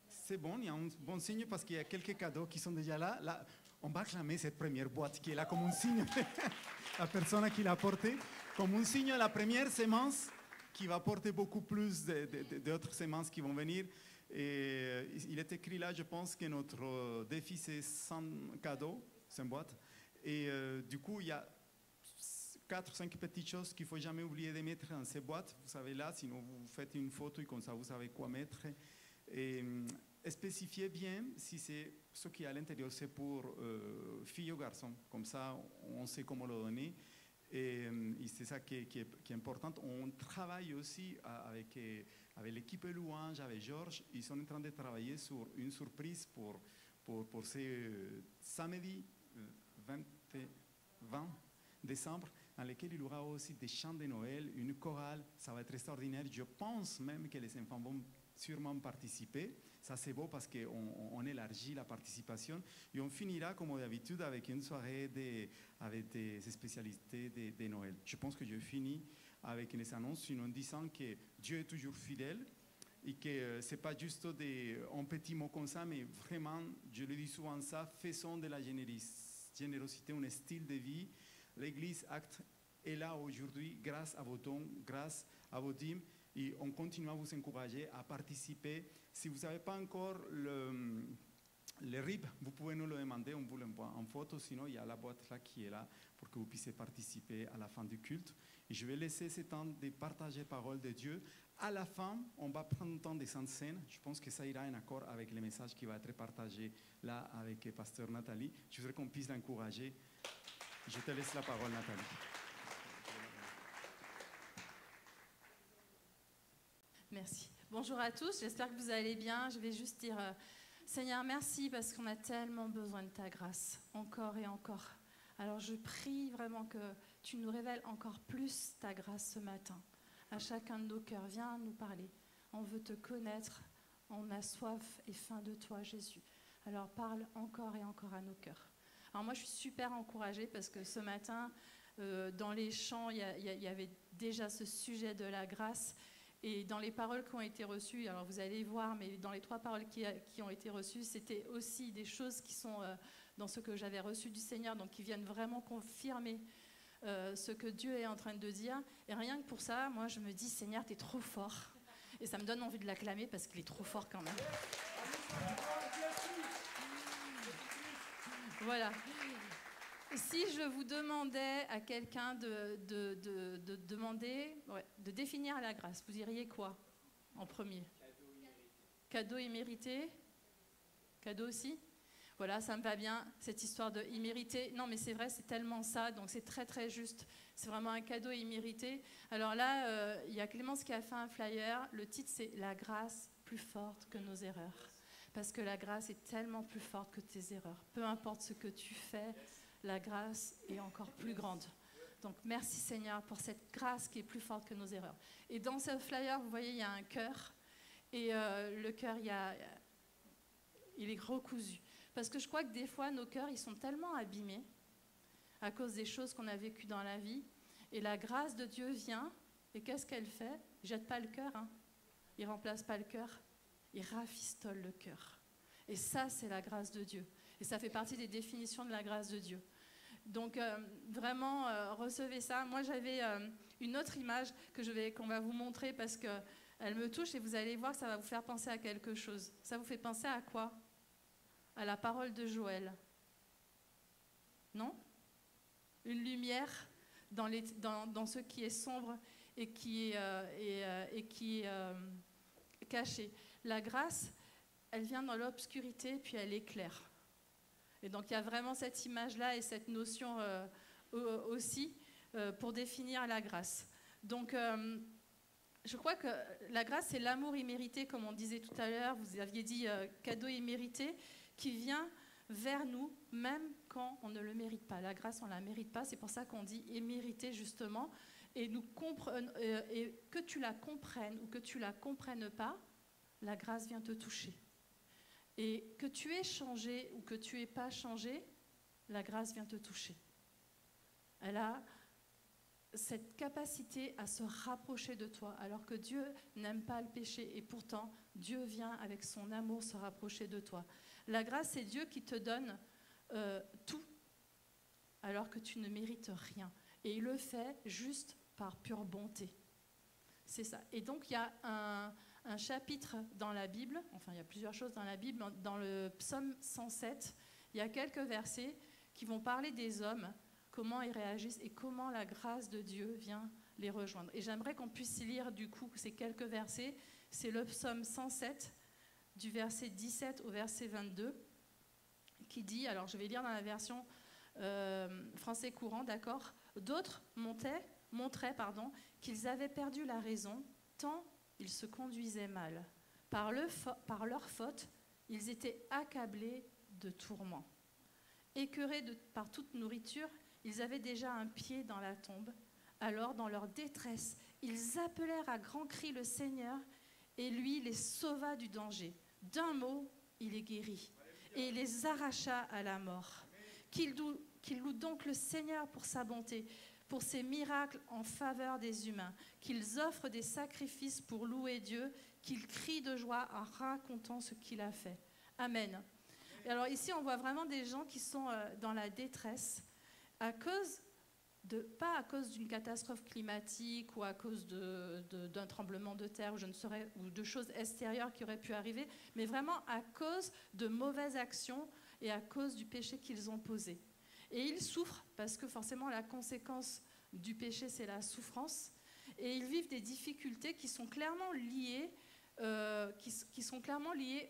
c'est bon, il y a un bon signe parce qu'il y a quelques cadeaux qui sont déjà là. Là, on va clamer cette première boîte qui est là comme un signe, la personne qui l'a portée, comme un signe de la première semence qui va porter beaucoup plus d'autres semences qui vont venir. Et il est écrit là, je pense que notre défi c'est 100 cadeaux, 100 boîtes. Et du coup, il y a 4 ou 5 petites choses qu'il ne faut jamais oublier de mettre dans ces boîtes. Vous savez là, sinon vous faites une photo et comme ça vous savez quoi mettre. Et spécifiez bien si c'est ce qui est à l'intérieur, c'est pour filles ou garçons. Comme ça, on sait comment le donner. Et c'est ça qui est important. On travaille aussi avec l'équipe Louange, avec Georges. Ils sont en train de travailler sur une surprise pour ce samedi 20 décembre, dans lequel il y aura aussi des chants de Noël, une chorale. Ça va être extraordinaire. Je pense même que les enfants vont sûrement participer. Ça, c'est beau parce qu'on élargit la participation. Et on finira, comme d'habitude, avec une soirée avec des spécialités de Noël. Je pense que je finis avec une annonce en disant que Dieu est toujours fidèle et que ce n'est pas juste un petit mot comme ça, mais vraiment, je le dis souvent ça, faisons de la générosité un style de vie. L'Église Acte est là aujourd'hui grâce à vos dons, grâce à vos dîmes. Et on continue à vous encourager à participer. Si vous n'avez pas encore le RIB, vous pouvez nous le demander, on vous l'envoie en photo. Sinon, il y a la boîte là qui est là pour que vous puissiez participer à la fin du culte. Et je vais laisser ce temps de partager la parole de Dieu. À la fin, on va prendre le temps des saintes scènes. Je pense que ça ira en accord avec le message qui va être partagé là avec Pasteur Nathalie. Je voudrais qu'on puisse l'encourager. Je te laisse la parole, Nathalie. Merci. Bonjour à tous, j'espère que vous allez bien. Je vais juste dire, Seigneur, merci parce qu'on a tellement besoin de ta grâce, encore et encore. Alors je prie vraiment que tu nous révèles encore plus ta grâce ce matin. À chacun de nos cœurs, viens nous parler. On veut te connaître, on a soif et faim de toi, Jésus. Alors parle encore et encore à nos cœurs. Alors moi, je suis super encouragée parce que ce matin, dans les chants, il y avait déjà ce sujet de la grâce. Et dans les paroles qui ont été reçues, alors vous allez voir, mais dans les 3 paroles qui ont été reçues, c'était aussi des choses qui sont dans ce que j'avais reçu du Seigneur, donc qui viennent vraiment confirmer ce que Dieu est en train de dire. Et rien que pour ça, moi je me dis, Seigneur, t'es trop fort. Et ça me donne envie de l'acclamer parce qu'il est trop fort quand même. Voilà. Si je vous demandais à quelqu'un de définir la grâce, vous diriez quoi en premier? Cadeau immérité. Cadeau aussi? Voilà, ça me va bien, cette histoire de immérité. Non, mais c'est vrai, c'est tellement ça, donc c'est très très juste. C'est vraiment un cadeau immérité. Alors là, il y a Clémence qui a fait un flyer. Le titre, c'est « La grâce plus forte que nos erreurs ». Parce que la grâce est tellement plus forte que tes erreurs. Peu importe ce que tu fais, la grâce est encore plus grande. Donc merci Seigneur pour cette grâce qui est plus forte que nos erreurs. Et dans ce flyer, vous voyez, il y a un cœur. Et le cœur, il est recousu. Parce que je crois que des fois, nos cœurs, ils sont tellement abîmés à cause des choses qu'on a vécues dans la vie. Et la grâce de Dieu vient, et qu'est-ce qu'elle fait? Il ne jette pas le cœur, hein. Il ne remplace pas le cœur, il rafistole le cœur. Et ça, c'est la grâce de Dieu. Et ça fait partie des définitions de la grâce de Dieu. Donc, vraiment, recevez ça. Moi, j'avais une autre image qu'on va vous montrer parce qu'elle me touche et vous allez voir que ça va vous faire penser à quelque chose. Ça vous fait penser à quoi? À la parole de Joël. Non? Une lumière dans ce qui est sombre et qui est caché. La grâce, elle vient dans l'obscurité puis elle éclaire. Et donc il y a vraiment cette image-là et cette notion aussi pour définir la grâce. Donc je crois que la grâce, c'est l'amour immérité, comme on disait tout à l'heure. Vous aviez dit cadeau immérité, qui vient vers nous, même quand on ne le mérite pas. La grâce, on ne la mérite pas. C'est pour ça qu'on dit immérité, justement. et que tu la comprennes ou que tu la comprennes pas, la grâce vient te toucher. Et que tu aies changé ou que tu aies pas changé, la grâce vient te toucher. Elle a cette capacité à se rapprocher de toi, alors que Dieu n'aime pas le péché, et pourtant Dieu vient avec son amour se rapprocher de toi. La grâce, c'est Dieu qui te donne tout, alors que tu ne mérites rien. Et il le fait juste par pure bonté. C'est ça. Et donc il y a un chapitre dans la Bible, enfin il y a plusieurs choses dans la Bible, dans le psaume 107, il y a quelques versets qui vont parler des hommes, comment ils réagissent et comment la grâce de Dieu vient les rejoindre. Et j'aimerais qu'on puisse lire du coup ces quelques versets. C'est le psaume 107, du verset 17 au verset 22, qui dit, alors je vais lire dans la version français courant, d'accord. D'autres montraient qu'ils avaient perdu la raison, tant ils se conduisaient mal. Par leur faute, ils étaient accablés de tourments. Écœurés par toute nourriture, ils avaient déjà un pied dans la tombe. Alors, dans leur détresse, ils appelèrent à grands cris le Seigneur, et lui les sauva du danger. D'un mot, il les guérit et les arracha à la mort. Qu'ils louent donc le Seigneur pour sa bonté, pour ses miracles en faveur des humains, qu'ils offrent des sacrifices pour louer Dieu, qu'ils crient de joie en racontant ce qu'il a fait. Amen. Et alors ici, on voit vraiment des gens qui sont dans la détresse pas à cause d'une catastrophe climatique ou à cause d'un tremblement de terre ou de choses extérieures qui auraient pu arriver, mais vraiment à cause de mauvaises actions et à cause du péché qu'ils ont posé. Et ils souffrent parce que forcément la conséquence du péché, c'est la souffrance. Et ils vivent des difficultés qui sont clairement liées,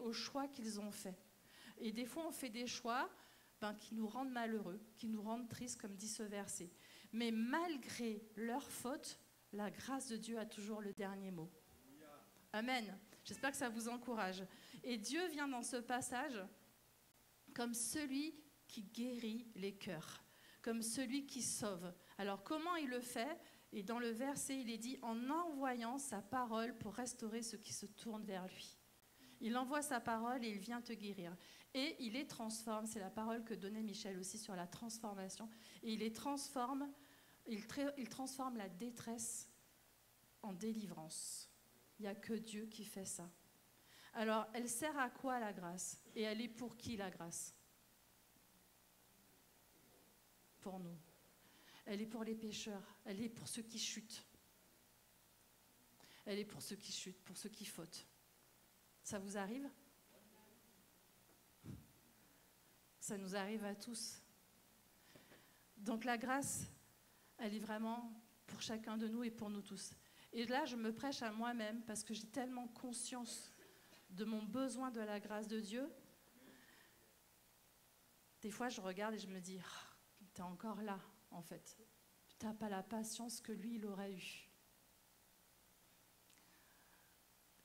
aux choix qu'ils ont faits. Et des fois, on fait des choix qui nous rendent malheureux, qui nous rendent tristes, comme dit ce verset. Mais malgré leur faute, la grâce de Dieu a toujours le dernier mot. Amen. J'espère que ça vous encourage. Et Dieu vient dans ce passage comme celui qui guérit les cœurs, comme celui qui sauve. Alors comment il le fait? Et dans le verset, il est dit, en envoyant sa parole pour restaurer ceux qui se tournent vers lui. Il envoie sa parole et il vient te guérir. Et il les transforme, c'est la parole que donnait Michel aussi sur la transformation. Et il les transforme, il transforme la détresse en délivrance. Il n'y a que Dieu qui fait ça. Alors, elle sert à quoi la grâce? Et elle est pour qui la grâce? Pour nous. Elle est pour les pécheurs, elle est pour ceux qui chutent. Elle est pour ceux qui chutent, pour ceux qui fautent. Ça vous arrive? Ça nous arrive à tous. Donc la grâce, elle est vraiment pour chacun de nous et pour nous tous. Et là, je me prêche à moi-même parce que j'ai tellement conscience de mon besoin de la grâce de Dieu. Des fois, je regarde et je me dis, t'es encore là, en fait. Tu n'as pas la patience que lui, il aurait eue.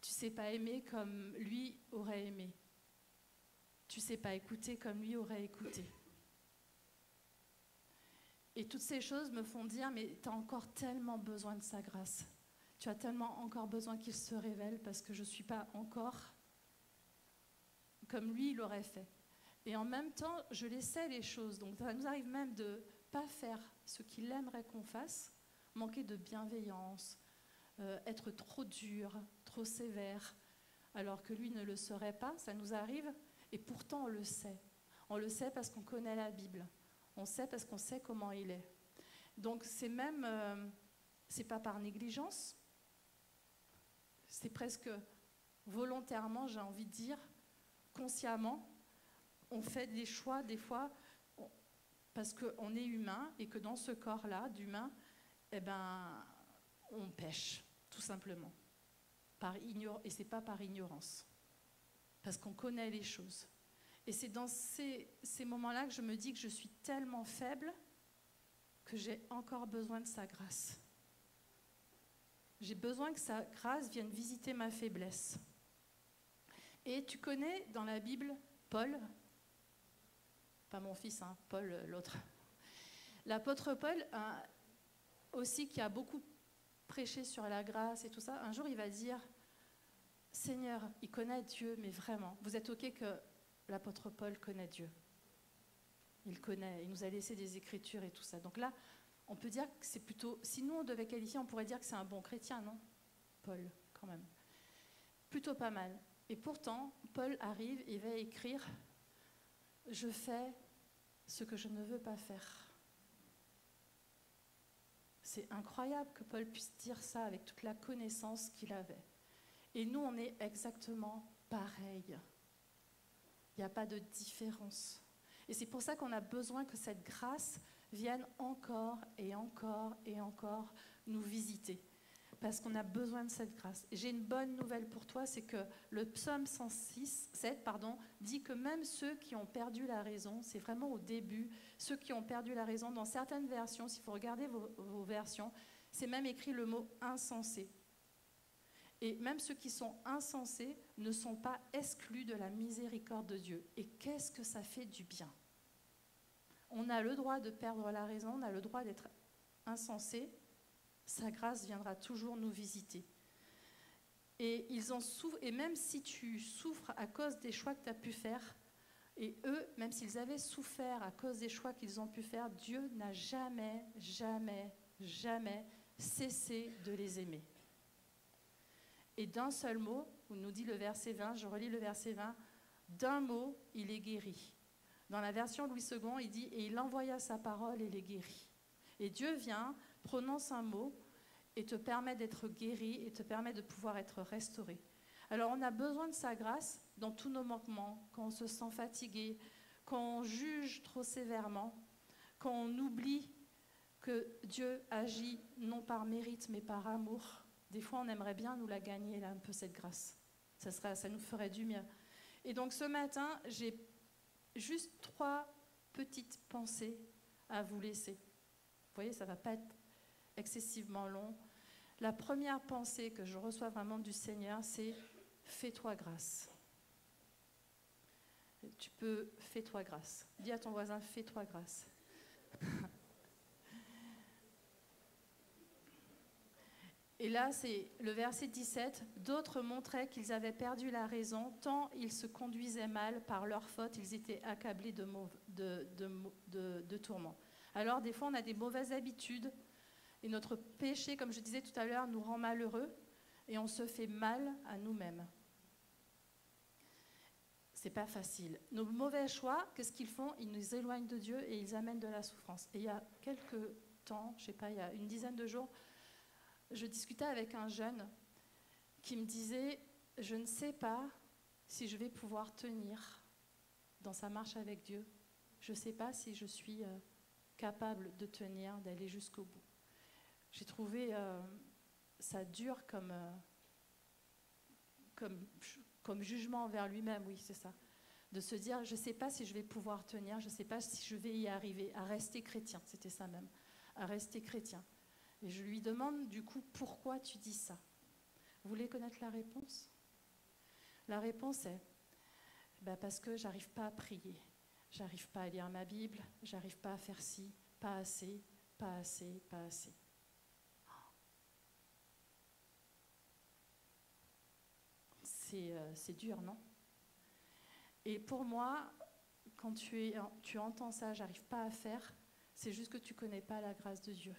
Tu ne sais pas aimer comme lui aurait aimé. Tu ne sais pas écouter comme lui aurait écouté. Et toutes ces choses me font dire, mais tu as encore tellement besoin de sa grâce. Tu as tellement encore besoin qu'il se révèle parce que je ne suis pas encore comme lui, il aurait fait. Et en même temps, je laissais les choses. Donc ça nous arrive même de ne pas faire ce qu'il aimerait qu'on fasse, manquer de bienveillance, être trop dur, trop sévère, alors que lui ne le serait pas, ça nous arrive. Et pourtant, on le sait. On le sait parce qu'on connaît la Bible. On sait parce qu'on sait comment il est. Donc, c'est pas par négligence. C'est presque volontairement, j'ai envie de dire, consciemment. On fait des choix, des fois, parce qu'on est humain et que dans ce corps-là, d'humain, on pêche, tout simplement. Et ce n'est pas par ignorance. Parce qu'on connaît les choses. Et c'est dans ces moments-là que je me dis que je suis tellement faible que j'ai encore besoin de sa grâce. J'ai besoin que sa grâce vienne visiter ma faiblesse. Et tu connais dans la Bible Paul, pas mon fils, Paul l'autre. L'apôtre Paul, aussi qui a beaucoup prêcher sur la grâce et tout ça, un jour il va dire, Seigneur, il connaît Dieu, mais vraiment, vous êtes OK que l'apôtre Paul connaît Dieu. Il connaît, il nous a laissé des écritures et tout ça. Donc là, on peut dire que c'est plutôt, si nous on devait qualifier, on pourrait dire que c'est un bon chrétien, non? Paul, quand même. Plutôt pas mal. Et pourtant, Paul arrive et va écrire « Je fais ce que je ne veux pas faire ». C'est incroyable que Paul puisse dire ça avec toute la connaissance qu'il avait. Et nous, on est exactement pareil. Il n'y a pas de différence. Et c'est pour ça qu'on a besoin que cette grâce vienne encore et encore et encore nous visiter. Parce qu'on a besoin de cette grâce. Et j'ai une bonne nouvelle pour toi, c'est que le psaume 7 dit que même ceux qui ont perdu la raison, c'est vraiment au début, ceux qui ont perdu la raison, dans certaines versions, s'il faut regarder vos versions, c'est même écrit le mot insensé. Et même ceux qui sont insensés ne sont pas exclus de la miséricorde de Dieu. Et qu'est-ce que ça fait du bien? On a le droit de perdre la raison, on a le droit d'être insensé. Sa grâce viendra toujours nous visiter. Et ils en souffrent, et même si tu souffres à cause des choix que tu as pu faire, et eux, même s'ils avaient souffert à cause des choix qu'ils ont pu faire, Dieu n'a jamais, jamais, jamais cessé de les aimer. Et d'un seul mot, on nous dit le verset 20, je relis le verset 20, d'un mot, il est guéri. Dans la version Louis II, il dit « Et il envoya sa parole et les guérit ». Et Dieu vient, prononce un mot et te permet d'être guéri et te permet de pouvoir être restauré. Alors on a besoin de sa grâce dans tous nos manquements, quand on se sent fatigué, quand on juge trop sévèrement, quand on oublie que Dieu agit non par mérite mais par amour. Des fois on aimerait bien nous la gagner là un peu cette grâce. Ça nous ferait du bien. Et donc ce matin, j'ai juste 3 petites pensées à vous laisser. Vous voyez, ça ne va pas être excessivement long. La première pensée que je reçois vraiment du Seigneur, c'est « Fais-toi grâce ». Tu peux « Fais-toi grâce ». Dis à ton voisin « Fais-toi grâce ». Et là, c'est le verset 17. « D'autres montraient qu'ils avaient perdu la raison, tant ils se conduisaient mal par leur faute, ils étaient accablés de tourments. » Alors, des fois, on a des mauvaises habitudes et notre péché, comme je disais tout à l'heure, nous rend malheureux et on se fait mal à nous-mêmes. C'est pas facile. Nos mauvais choix, qu'est-ce qu'ils font? Ils nous éloignent de Dieu et ils amènent de la souffrance. Et il y a quelques temps, je sais pas, il y a une dizaine de jours, je discutais avec un jeune qui me disait « Je ne sais pas si je vais pouvoir tenir dans sa marche avec Dieu. Je ne sais pas si je suis capable de tenir, d'aller jusqu'au bout. » J'ai trouvé ça dur comme jugement envers lui-même, oui, c'est ça. De se dire, je ne sais pas si je vais pouvoir tenir, je ne sais pas si je vais y arriver, à rester chrétien, c'était ça même, à rester chrétien. Et je lui demande du coup, pourquoi tu dis ça? Vous voulez connaître la réponse? La réponse est, parce que j'arrive pas à prier, j'arrive pas à lire ma Bible, j'arrive pas à faire ci, pas assez, pas assez, pas assez. C'est dur, non? Et pour moi, quand tu entends ça, j'arrive pas à faire, c'est juste que tu connais pas la grâce de Dieu.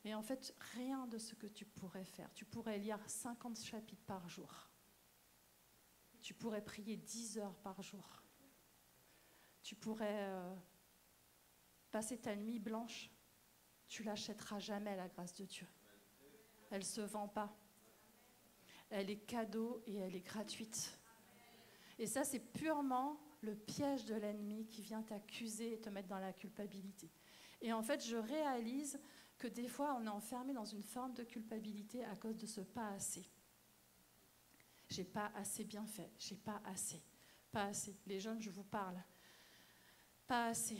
Et en fait, rien de ce que tu pourrais faire. Tu pourrais lire 50 chapitres par jour. Tu pourrais prier 10 heures par jour. Tu pourrais passer ta nuit blanche. Tu l'achèteras jamais, la grâce de Dieu. Elle ne se vend pas. Elle est cadeau et elle est gratuite. Et ça, c'est purement le piège de l'ennemi qui vient t'accuser et te mettre dans la culpabilité. Et en fait, je réalise que des fois, on est enfermé dans une forme de culpabilité à cause de ce pas assez. J'ai pas assez bien fait, j'ai pas assez, pas assez. Les jeunes, je vous parle, pas assez.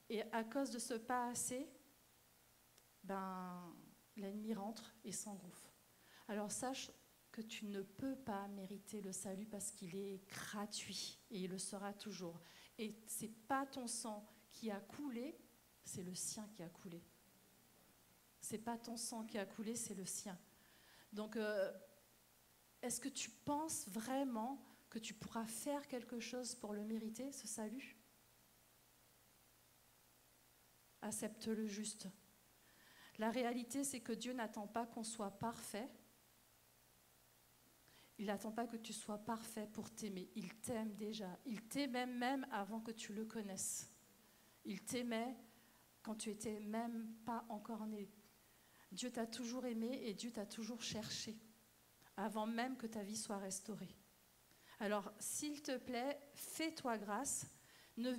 Et à cause de ce pas assez, l'ennemi rentre et s'engouffre. Alors sache que tu ne peux pas mériter le salut parce qu'il est gratuit et il le sera toujours. Et c'est pas ton sang qui a coulé, c'est le sien qui a coulé. C'est pas ton sang qui a coulé, c'est le sien. Donc, est-ce que tu penses vraiment que tu pourras faire quelque chose pour le mériter, ce salut? Accepte-le juste. La réalité, c'est que Dieu n'attend pas qu'on soit parfait. Il n'attend pas que tu sois parfait pour t'aimer. Il t'aime déjà. Il t'aimait même avant que tu le connaisses. Il t'aimait quand tu étais même pas encore né. Dieu t'a toujours aimé et Dieu t'a toujours cherché, avant même que ta vie soit restaurée. Alors, s'il te plaît, fais-toi grâce. Ne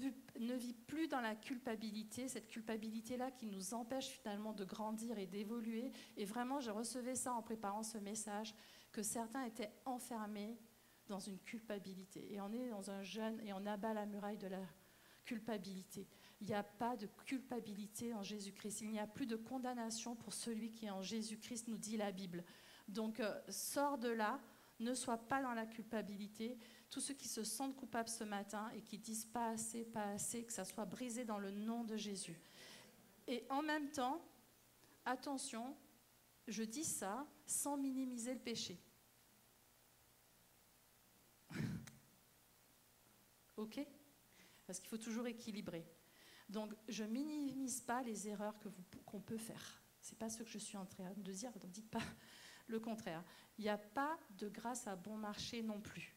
vis plus dans la culpabilité, cette culpabilité-là qui nous empêche finalement de grandir et d'évoluer. Et vraiment, je recevais ça en préparant ce message, que certains étaient enfermés dans une culpabilité. Et on est dans un jeûne et on abat la muraille de la culpabilité. Il n'y a pas de culpabilité en Jésus-Christ. Il n'y a plus de condamnation pour celui qui est en Jésus-Christ, nous dit la Bible. Donc, sors de là, ne sois pas dans la culpabilité. Tous ceux qui se sentent coupables ce matin et qui disent pas assez, que ça soit brisé dans le nom de Jésus. Et en même temps, attention, je dis ça sans minimiser le péché. Ok? Parce qu'il faut toujours équilibrer. Donc, je ne minimise pas les erreurs qu'on peut faire. Ce n'est pas ce que je suis en train de dire, ne dites pas le contraire. Il n'y a pas de grâce à bon marché non plus.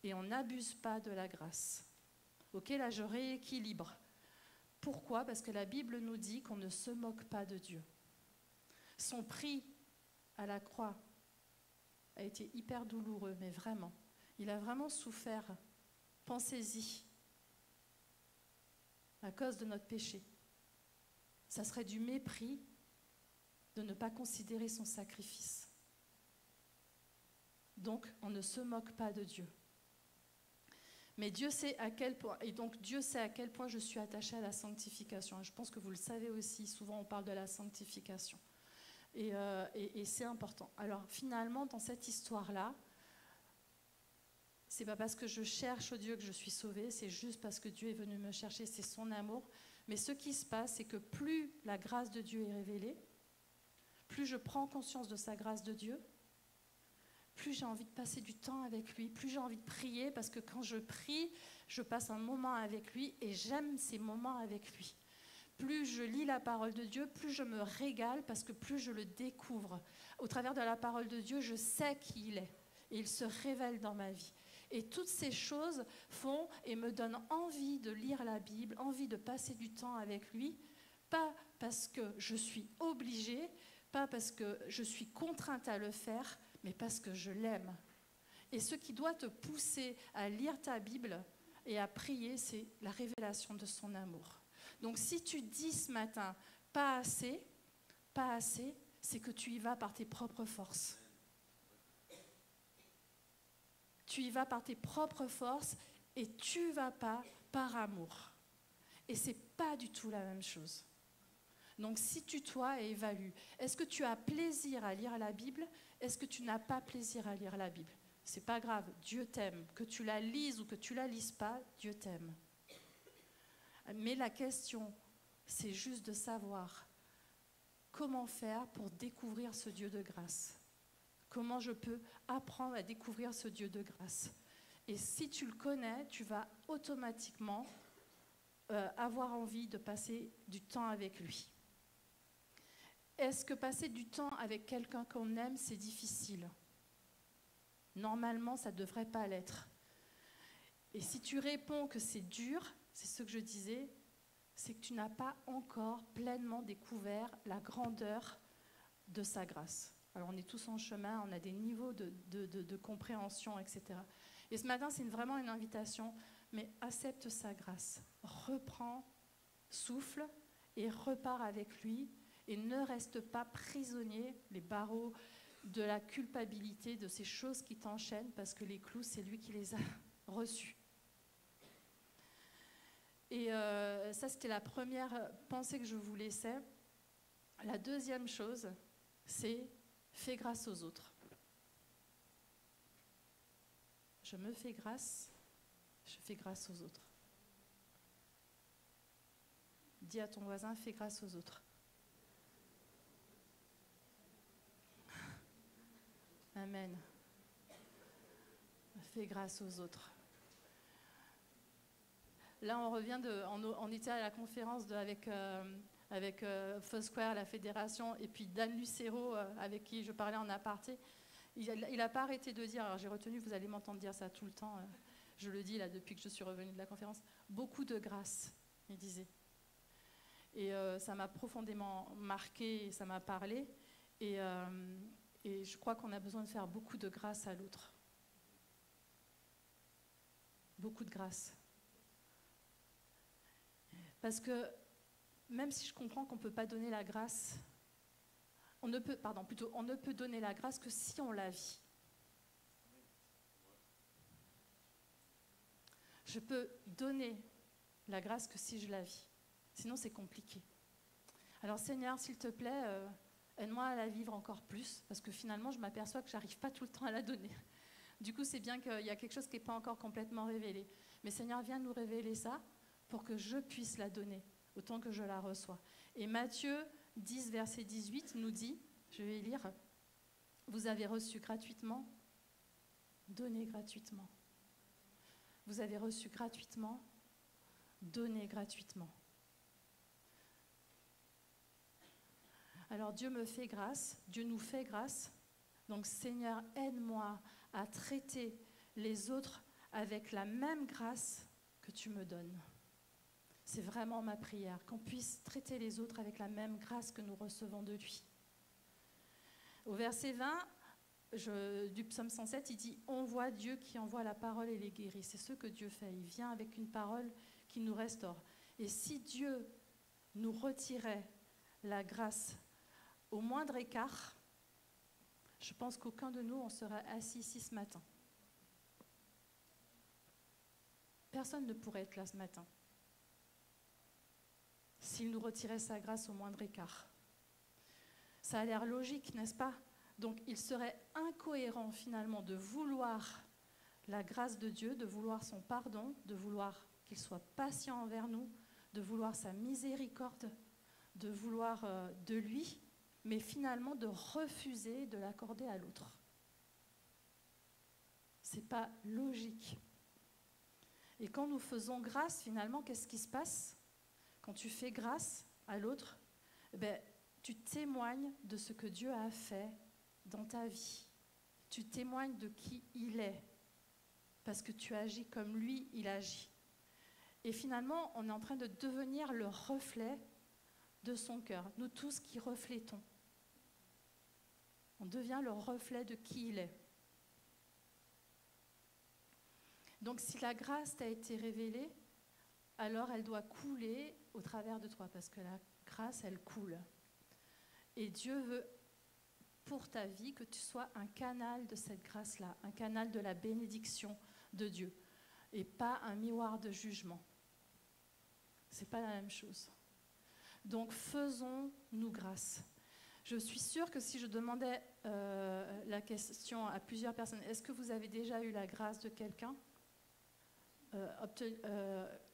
Et on n'abuse pas de la grâce. Ok, là, je rééquilibre. Pourquoi? Parce que la Bible nous dit qu'on ne se moque pas de Dieu. Son prix à la croix a été hyper douloureux, mais vraiment. Il a vraiment souffert. Pensez-y. À cause de notre péché. Ça serait du mépris de ne pas considérer son sacrifice. Donc, on ne se moque pas de Dieu. Mais Dieu sait à quel point, et donc Dieu sait à quel point je suis attachée à la sanctification. Je pense que vous le savez aussi, souvent on parle de la sanctification. Et c'est important. Alors finalement, dans cette histoire-là, c'est pas parce que je cherche Dieu que je suis sauvée, c'est juste parce que Dieu est venu me chercher, c'est son amour. Mais ce qui se passe, c'est que plus la grâce de Dieu est révélée, plus je prends conscience de sa grâce de Dieu, plus j'ai envie de passer du temps avec lui, plus j'ai envie de prier, parce que quand je prie, je passe un moment avec lui et j'aime ces moments avec lui. Plus je lis la parole de Dieu, plus je me régale, parce que plus je le découvre. Au travers de la parole de Dieu, je sais qui il est et il se révèle dans ma vie. Et toutes ces choses font et me donnent envie de lire la Bible, envie de passer du temps avec lui, pas parce que je suis obligée, pas parce que je suis contrainte à le faire, mais parce que je l'aime. Et ce qui doit te pousser à lire ta Bible et à prier, c'est la révélation de son amour. Donc si tu dis ce matin, pas assez, c'est que tu y vas par tes propres forces. Tu y vas par tes propres forces et tu ne vas pas par amour. Et ce n'est pas du tout la même chose. Donc situe-toi et évalue. Est-ce que tu as plaisir à lire la Bible? Est-ce que tu n'as pas plaisir à lire la Bible? Ce n'est pas grave, Dieu t'aime. Que tu la lises ou que tu ne la lises pas, Dieu t'aime. Mais la question, c'est juste de savoir comment faire pour découvrir ce Dieu de grâce. Comment je peux apprendre à découvrir ce Dieu de grâce. Et si tu le connais, tu vas automatiquement avoir envie de passer du temps avec lui. Est-ce que passer du temps avec quelqu'un qu'on aime, c'est difficile? Normalement, ça ne devrait pas l'être. Et si tu réponds que c'est dur, c'est ce que je disais, c'est que tu n'as pas encore pleinement découvert la grandeur de sa grâce. Alors on est tous en chemin, on a des niveaux de compréhension, etc. Et ce matin, c'est vraiment une invitation, mais accepte sa grâce. Reprends, souffle et repars avec lui. Et ne reste pas prisonnier, les barreaux de la culpabilité, de ces choses qui t'enchaînent, parce que les clous, c'est lui qui les a reçus. Et ça, c'était la première pensée que je vous laissais. La deuxième chose, c'est fais grâce aux autres. Je me fais grâce, je fais grâce aux autres. Dis à ton voisin, fais grâce aux autres. Amen. Fais grâce aux autres. Là, on revient on était à la conférence avec Foursquare, la fédération, et puis Dan Lucero, avec qui je parlais en aparté. Il n'a pas arrêté de dire, alors j'ai retenu, vous allez m'entendre dire ça tout le temps, je le dis là depuis que je suis revenue de la conférence, beaucoup de grâce, il disait. Et ça m'a profondément marqué, et ça m'a parlé, et je crois qu'on a besoin de faire beaucoup de grâce à l'autre. Beaucoup de grâce. Parce que même si je comprends qu'on ne peut pas donner la grâce, on ne peut donner la grâce que si on la vit. Je peux donner la grâce que si je la vis. Sinon, c'est compliqué. Alors, Seigneur, s'il te plaît, aide-moi à la vivre encore plus, parce que finalement, je m'aperçois que je n'arrive pas tout le temps à la donner. Du coup, c'est bien qu'il y a quelque chose qui n'est pas encore complètement révélé. Mais Seigneur, viens nous révéler ça pour que je puisse la donner autant que je la reçois. Et Matthieu 10, verset 18 nous dit, je vais lire, « Vous avez reçu gratuitement, donnez gratuitement. Vous avez reçu gratuitement, donnez gratuitement. » Alors Dieu me fait grâce, Dieu nous fait grâce. Donc Seigneur, aide-moi à traiter les autres avec la même grâce que tu me donnes. C'est vraiment ma prière, qu'on puisse traiter les autres avec la même grâce que nous recevons de lui. Au verset 20 du psaume 107, il dit « On voit Dieu qui envoie la parole et les guérit ». C'est ce que Dieu fait. Il vient avec une parole qui nous restaure. Et si Dieu nous retirait la grâce au moindre écart, je pense qu'aucun de nous en serait assis ici ce matin. Personne ne pourrait être là ce matin s'il nous retirait sa grâce au moindre écart. Ça a l'air logique, n'est-ce pas? Donc il serait incohérent finalement de vouloir la grâce de Dieu, de vouloir son pardon, de vouloir qu'il soit patient envers nous, de vouloir sa miséricorde, de vouloir de lui, mais finalement de refuser de l'accorder à l'autre. C'est pas logique. Et quand nous faisons grâce, finalement, qu'est-ce qui se passe? Quand tu fais grâce à l'autre, tu témoignes de ce que Dieu a fait dans ta vie. Tu témoignes de qui il est, parce que tu agis comme lui, il agit. Et finalement, on est en train de devenir le reflet de son cœur. Nous tous qui reflétons. On devient le reflet de qui il est. Donc si la grâce t'a été révélée, alors elle doit couler au travers de toi, parce que la grâce, elle coule. Et Dieu veut, pour ta vie, que tu sois un canal de cette grâce-là, un canal de la bénédiction de Dieu, et pas un miroir de jugement. C'est pas la même chose. Donc faisons-nous grâce. Je suis sûre que si je demandais la question à plusieurs personnes, est-ce que vous avez déjà eu la grâce de quelqu'un,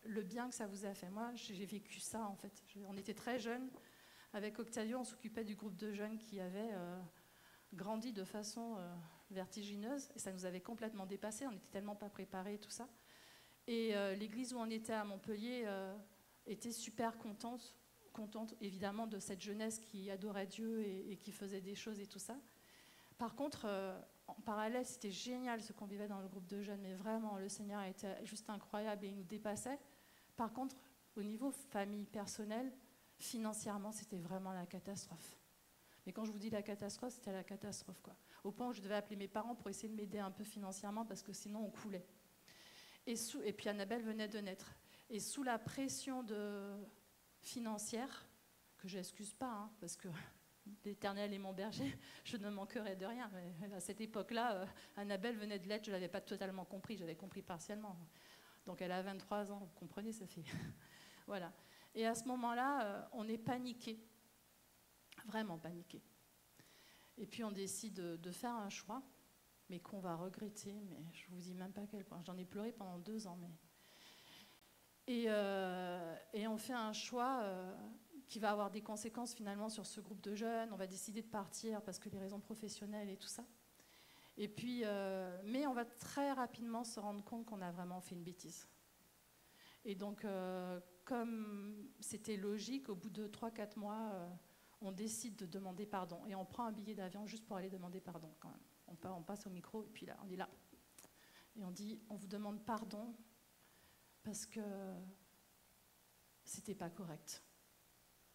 le bien que ça vous a fait? Moi, j'ai vécu ça en fait. On était très jeunes. Avec Octavio, on s'occupait du groupe de jeunes qui avait grandi de façon vertigineuse. Et ça nous avait complètement dépassés. On n'était tellement pas préparés et tout ça. Et l'église où on était à Montpellier était super contente évidemment de cette jeunesse qui adorait Dieu et qui faisait des choses et tout ça. Par contre, en parallèle, c'était génial ce qu'on vivait dans le groupe de jeunes, mais vraiment, le Seigneur était juste incroyable et il nous dépassait. Par contre, au niveau famille personnelle, financièrement, c'était vraiment la catastrophe. Mais quand je vous dis la catastrophe, c'était la catastrophe, quoi. Au point où je devais appeler mes parents pour essayer de m'aider un peu financièrement parce que sinon on coulait. Et puis Annabelle venait de naître. Et sous la pression financière, que je n'excuse pas, hein, parce que l'Éternel est mon berger, je ne manquerai de rien. Mais à cette époque-là, Annabelle venait de l'être, je ne l'avais pas totalement compris, j'avais compris partiellement. Donc elle a 23 ans, vous comprenez, ça fait... Voilà. Et à ce moment-là, on est paniqué, vraiment paniqué. Et puis on décide de faire un choix, mais qu'on va regretter, mais je ne vous dis même pas à quel point. J'en ai pleuré pendant 2 ans. Et on fait un choix qui va avoir des conséquences finalement sur ce groupe de jeunes. On va décider de partir parce que les raisons professionnelles et tout ça. Et puis, mais on va très rapidement se rendre compte qu'on a vraiment fait une bêtise. Et donc, comme c'était logique, au bout de 3-4 mois, on décide de demander pardon. Et on prend un billet d'avion juste pour aller demander pardon quand même. On passe au micro, et puis là, on est là. Et on dit, on vous demande pardon parce que c'était pas correct.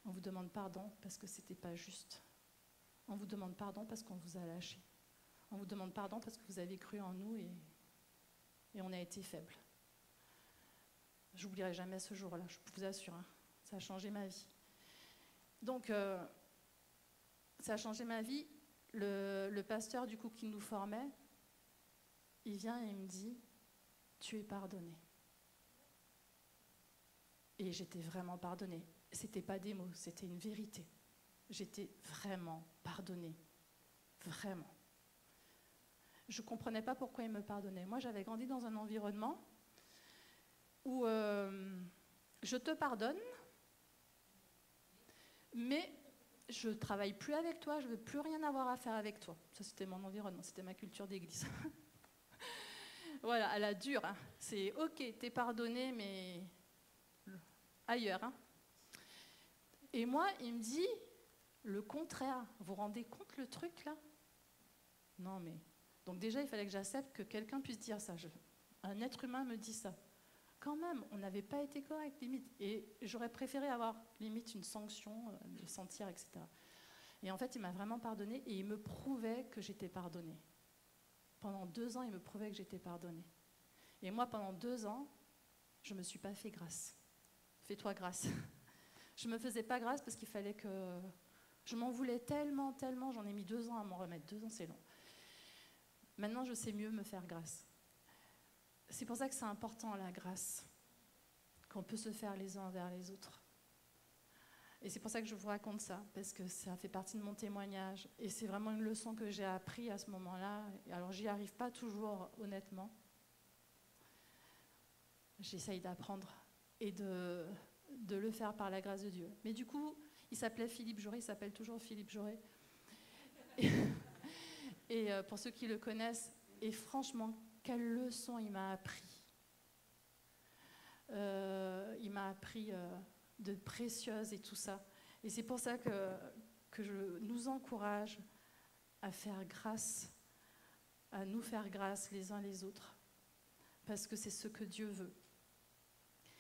On vous demande pardon parce que c'était pas juste. On vous demande pardon parce qu'on vous a lâché. On vous demande pardon parce que vous avez cru en nous et on a été faibles. Je n'oublierai jamais ce jour-là, je vous assure. Hein. Ça a changé ma vie. Donc, ça a changé ma vie. Le pasteur, du coup, qui nous formait, il vient et il me dit, tu es pardonné. Et j'étais vraiment pardonnée. C'était pas des mots, c'était une vérité. J'étais vraiment pardonnée. Vraiment. Je ne comprenais pas pourquoi il me pardonnait. Moi, j'avais grandi dans un environnement où je te pardonne, mais je ne travaille plus avec toi, je ne veux plus rien avoir à faire avec toi. Ça, c'était mon environnement, c'était ma culture d'église. Voilà, à la dure. Hein. C'est OK, t'es pardonné, mais ailleurs. Hein. Et moi, il me dit le contraire. Vous vous rendez compte le truc, là? Non, mais... Donc déjà, il fallait que j'accepte que quelqu'un puisse dire ça. Un être humain me dit ça. Quand même, on n'avait pas été correct, limite. Et j'aurais préféré avoir, limite, une sanction, de sentir, etc. Et en fait, il m'a vraiment pardonné et il me prouvait que j'étais pardonnée. Pendant 2 ans, il me prouvait que j'étais pardonnée. Et moi, pendant 2 ans, je ne me suis pas fait grâce. Fais-toi grâce. Je ne me faisais pas grâce parce qu'il fallait que... Je m'en voulais tellement, tellement, j'en ai mis 2 ans à m'en remettre. 2 ans, c'est long. Maintenant, je sais mieux me faire grâce. C'est pour ça que c'est important, la grâce, qu'on peut se faire les uns envers les autres. Et c'est pour ça que je vous raconte ça, parce que ça fait partie de mon témoignage. Et c'est vraiment une leçon que j'ai apprise à ce moment-là. Alors, j'y arrive pas toujours, honnêtement. J'essaye d'apprendre et de le faire par la grâce de Dieu. Mais du coup, il s'appelait Philippe Jauré, il s'appelle toujours Philippe Jauré. Et pour ceux qui le connaissent, et franchement, quelle leçon il m'a appris. Il m'a appris de précieuses et tout ça. Et c'est pour ça que je nous encourage à faire grâce, à nous faire grâce les uns les autres, parce que c'est ce que Dieu veut.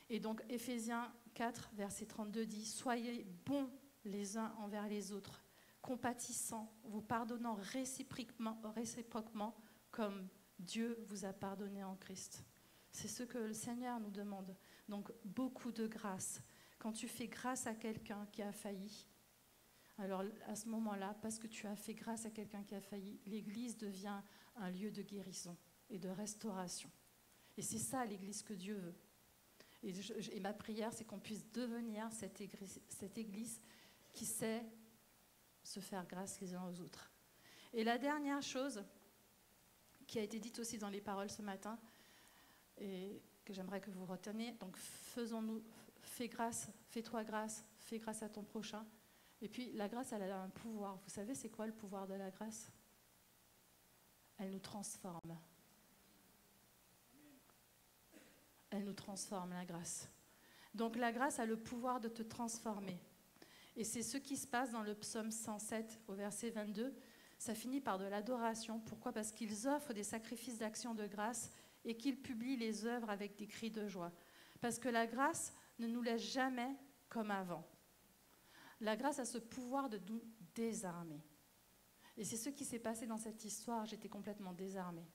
Et donc, Éphésiens 4, verset 32 dit « Soyez bons les uns envers les autres, compatissants, vous pardonnant réciproquement comme Dieu vous a pardonné en Christ. » C'est ce que le Seigneur nous demande. Donc, beaucoup de grâce. Quand tu fais grâce à quelqu'un qui a failli, alors à ce moment-là, parce que tu as fait grâce à quelqu'un qui a failli, l'Église devient un lieu de guérison et de restauration. Et c'est ça l'Église que Dieu veut. Et ma prière, c'est qu'on puisse devenir cette église qui sait se faire grâce les uns aux autres. Et la dernière chose qui a été dite aussi dans les paroles ce matin, et que j'aimerais que vous reteniez, donc fais grâce, fais-toi grâce, fais grâce à ton prochain. Et puis la grâce, elle a un pouvoir. Vous savez, c'est quoi le pouvoir de la grâce? Elle nous transforme. Elle nous transforme, la grâce. Donc la grâce a le pouvoir de te transformer. Et c'est ce qui se passe dans le psaume 107 au verset 22. Ça finit par de l'adoration. Pourquoi? Parce qu'ils offrent des sacrifices d'action de grâce et qu'ils publient les œuvres avec des cris de joie. Parce que la grâce ne nous laisse jamais comme avant. La grâce a ce pouvoir de nous désarmer. Et c'est ce qui s'est passé dans cette histoire. J'étais complètement désarmée.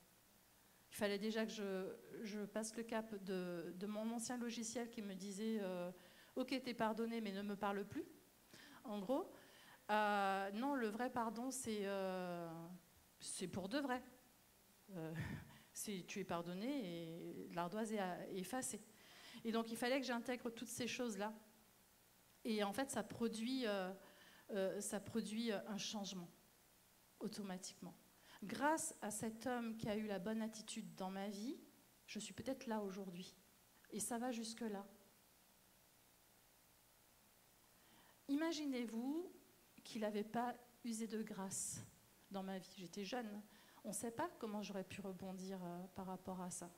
Il fallait déjà que je passe le cap de mon ancien logiciel qui me disait « Ok, t'es pardonné, mais ne me parle plus ». En gros, non, le vrai pardon, c'est pour de vrai. Tu es pardonné et l'ardoise est effacée. Et donc, il fallait que j'intègre toutes ces choses-là. Et en fait, ça produit un changement, automatiquement. Grâce à cet homme qui a eu la bonne attitude dans ma vie, je suis peut-être là aujourd'hui. Et ça va jusque-là. Imaginez-vous qu'il n'avait pas usé de grâce dans ma vie. J'étais jeune. On ne sait pas comment j'aurais pu rebondir par rapport à ça,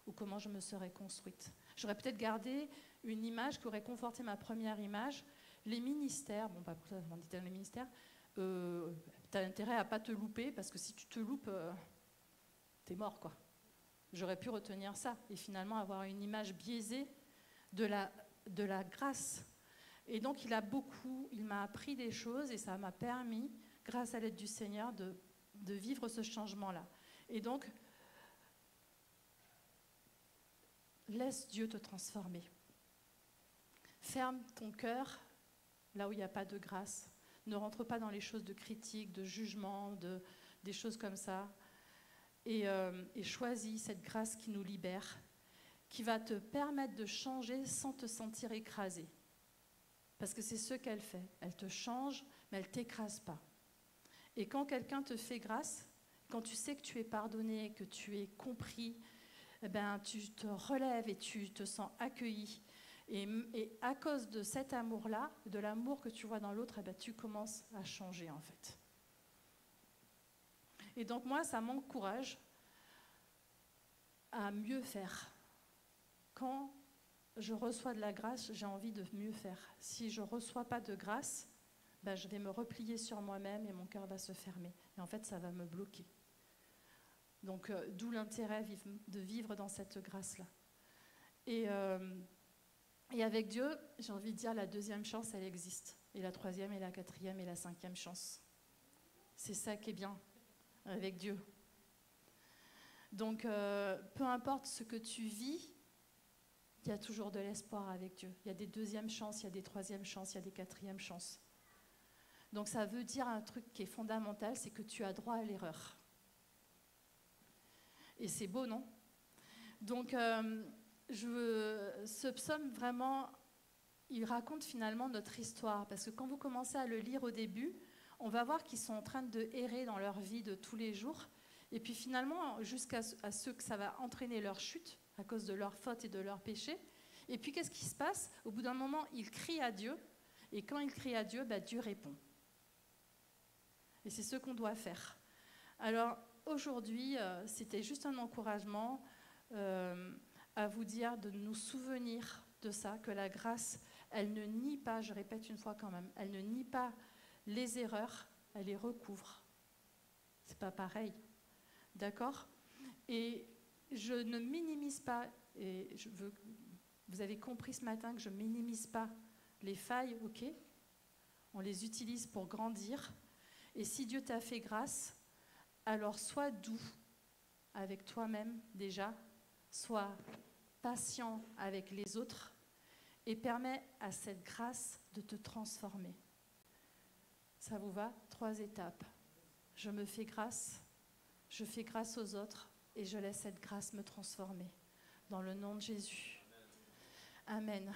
ou comment je me serais construite. J'aurais peut-être gardé une image qui aurait conforté ma première image. Les ministères, bon, pas pour ça, on dit les ministères, tu as intérêt à ne pas te louper, parce que si tu te loupes, t'es mort, quoi. J'aurais pu retenir ça, et finalement avoir une image biaisée de la grâce. Et donc il m'a appris des choses, et ça m'a permis, grâce à l'aide du Seigneur, de vivre ce changement-là. Et donc, laisse Dieu te transformer. Ferme ton cœur là où il n'y a pas de grâce. Ne rentre pas dans les choses de critique, de jugement, des choses comme ça. Et choisis cette grâce qui nous libère, qui va te permettre de changer sans te sentir écrasé. Parce que c'est ce qu'elle fait. Elle te change, mais elle ne t'écrase pas. Et quand quelqu'un te fait grâce, quand tu sais que tu es pardonné, que tu es compris, eh ben, tu te relèves et tu te sens accueilli. Et à cause de cet amour-là, de l'amour que tu vois dans l'autre, eh ben, tu commences à changer en fait. Et donc moi, ça m'encourage à mieux faire. Quand je reçois de la grâce, j'ai envie de mieux faire. Si je ne reçois pas de grâce, ben, je vais me replier sur moi-même et mon cœur va se fermer. Et en fait, ça va me bloquer. Donc, d'où l'intérêt de vivre dans cette grâce-là. Et avec Dieu, j'ai envie de dire, la deuxième chance, elle existe. Et la troisième, et la quatrième, et la cinquième chance. C'est ça qui est bien avec Dieu. Donc, peu importe ce que tu vis, il y a toujours de l'espoir avec Dieu. Il y a des deuxièmes chances, il y a des troisièmes chances, il y a des quatrièmes chances. Donc, ça veut dire un truc qui est fondamental, c'est que tu as droit à l'erreur. Et c'est beau, non? Donc, ce psaume, vraiment, il raconte finalement notre histoire. Parce que quand vous commencez à le lire au début, on va voir qu'ils sont en train de errer dans leur vie de tous les jours. Et puis finalement, jusqu'à ceux que ça va entraîner leur chute, à cause de leurs fautes et de leurs péchés. Et puis qu'est-ce qui se passe? Au bout d'un moment, ils crient à Dieu. Et quand ils crient à Dieu, bah, Dieu répond. Et c'est ce qu'on doit faire. Alors, aujourd'hui, c'était juste un encouragement à vous dire de nous souvenir de ça, que la grâce, elle ne nie pas, je répète une fois quand même, elle ne nie pas les erreurs, elle les recouvre. C'est pas pareil, d'accord? Et je ne minimise pas, et vous avez compris ce matin que je ne minimise pas les failles, ok? On les utilise pour grandir. Et si Dieu t'a fait grâce, alors sois doux avec toi-même déjà, sois patient avec les autres et permets à cette grâce de te transformer. Ça vous va? 3 étapes. Je me fais grâce, je fais grâce aux autres et je laisse cette grâce me transformer. Dans le nom de Jésus. Amen.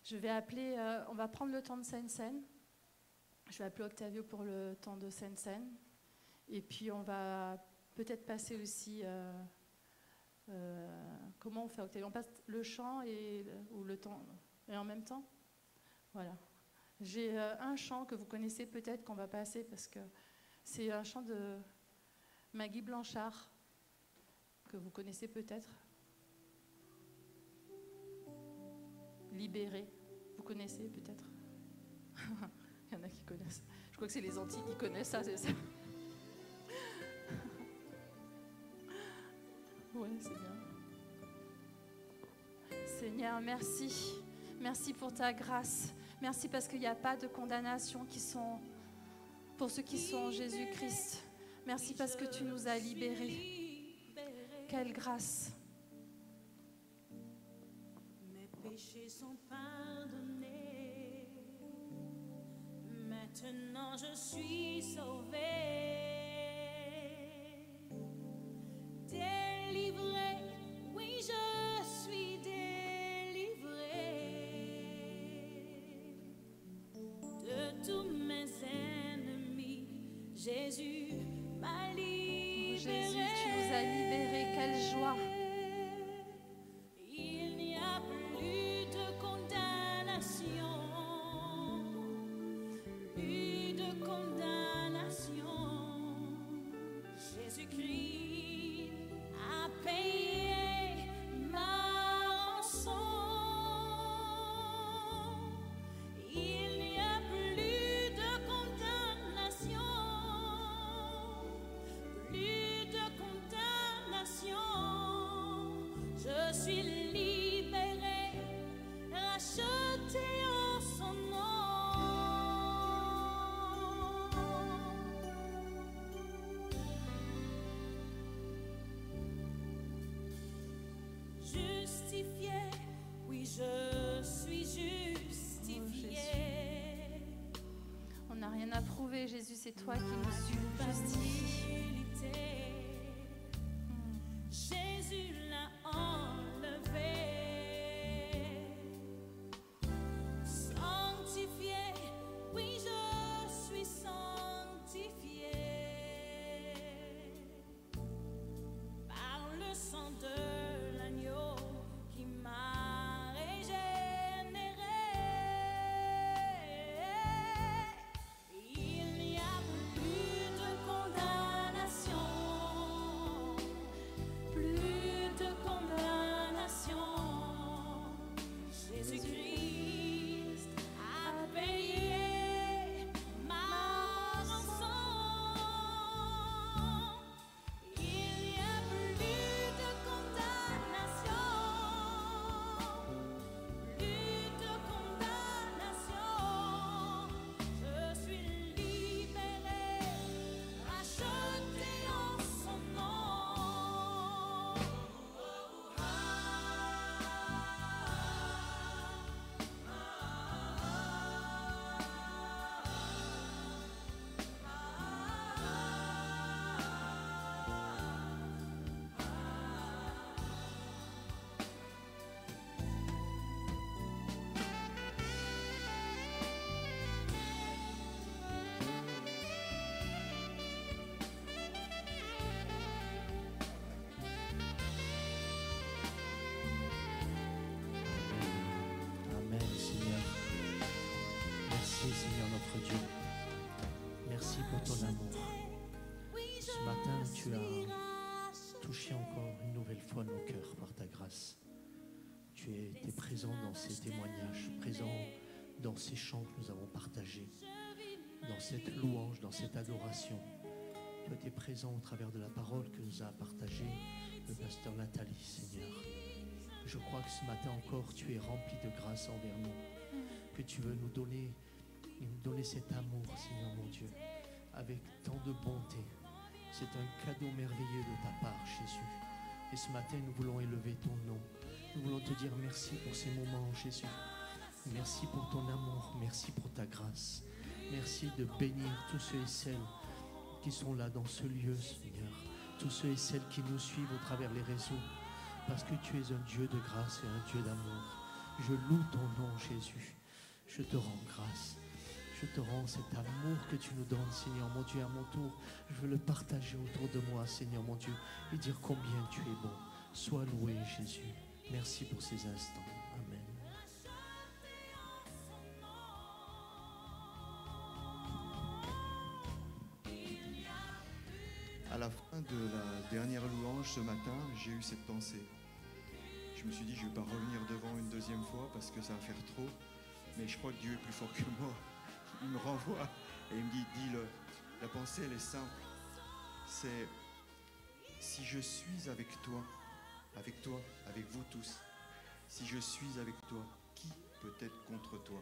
Je vais appeler, on va prendre le temps de Sainte-Seine. Je vais appeler Octavio pour le temps de Sainte-Seine. Et puis on va peut-être passer aussi... comment on fait, Octavio? On passe le chant ou le temps et en même temps? Voilà. J'ai un chant que vous connaissez peut-être qu'on va passer parce que c'est un chant de Maggie Blanchard que vous connaissez peut-être. Libéré. Vous connaissez peut-être? Il y en a qui connaissent. Je crois que c'est les Antilles qui connaissent ça, c'est ça. Ouais, c'est bien. Seigneur, merci. Merci pour ta grâce. Merci parce qu'il n'y a pas de condamnation pour ceux qui sont en Jésus-Christ. Merci parce que tu nous as libérés. Quelle grâce. Mes péchés sont pardonnés. Maintenant je suis sauvée. Délivrée, oui je suis délivrée de tous mes ennemis. Jésus m'a libérée. Jésus, tu nous as libérés. Quelle joie. Il n'y a plus de condamnation. Plus de condamnation. Amen. Approuvé, Jésus, c'est toi qui nous justifie. Jésus l'a enlevé. Sanctifié, oui, je suis sanctifié par le sang de l'agneau qui m'a régénéré. Il n'y a plus de condamnation, plus de condamnation. Jésus-Christ a payé ma rançon. Il n'y a plus de condamnation, plus de condamnation. Je suis libéré, racheté en son nom. Amen, Seigneur. Merci, Seigneur notre Dieu. Merci pour ton amour. Ce matin, tu as touché encore une nouvelle fois nos cœurs par ta grâce. Tu étais présent dans ces témoignages, présent dans ces chants que nous avons partagés, dans cette louange, dans cette adoration. Tu étais présent au travers de la parole que nous a partagée le pasteur Nathalie, Seigneur. Je crois que ce matin encore, tu es rempli de grâce envers nous, que tu veux nous donner cet amour, Seigneur mon Dieu, avec tant de bonté. C'est un cadeau merveilleux de ta part, Jésus. Et ce matin, nous voulons élever ton nom. Nous voulons te dire merci pour ces moments, Jésus. Merci pour ton amour, merci pour ta grâce. Merci de bénir tous ceux et celles qui sont là dans ce lieu, Seigneur. Tous ceux et celles qui nous suivent au travers les réseaux. Parce que tu es un Dieu de grâce et un Dieu d'amour. Je loue ton nom, Jésus. Je te rends grâce. Je te rends cet amour que tu nous donnes, Seigneur mon Dieu, à mon tour. Je veux le partager autour de moi, Seigneur mon Dieu, et dire combien tu es bon. Sois loué, Jésus. Merci pour ces instants. Amen. À la fin de la dernière louange ce matin, j'ai eu cette pensée. Je me suis dit, je ne vais pas revenir devant une deuxième fois parce que ça va faire trop. Mais je crois que Dieu est plus fort que moi. Il me renvoie et il me dit, dis-le. La pensée, elle est simple. C'est, si je suis avec toi, avec vous tous, si je suis avec toi, qui peut être contre toi?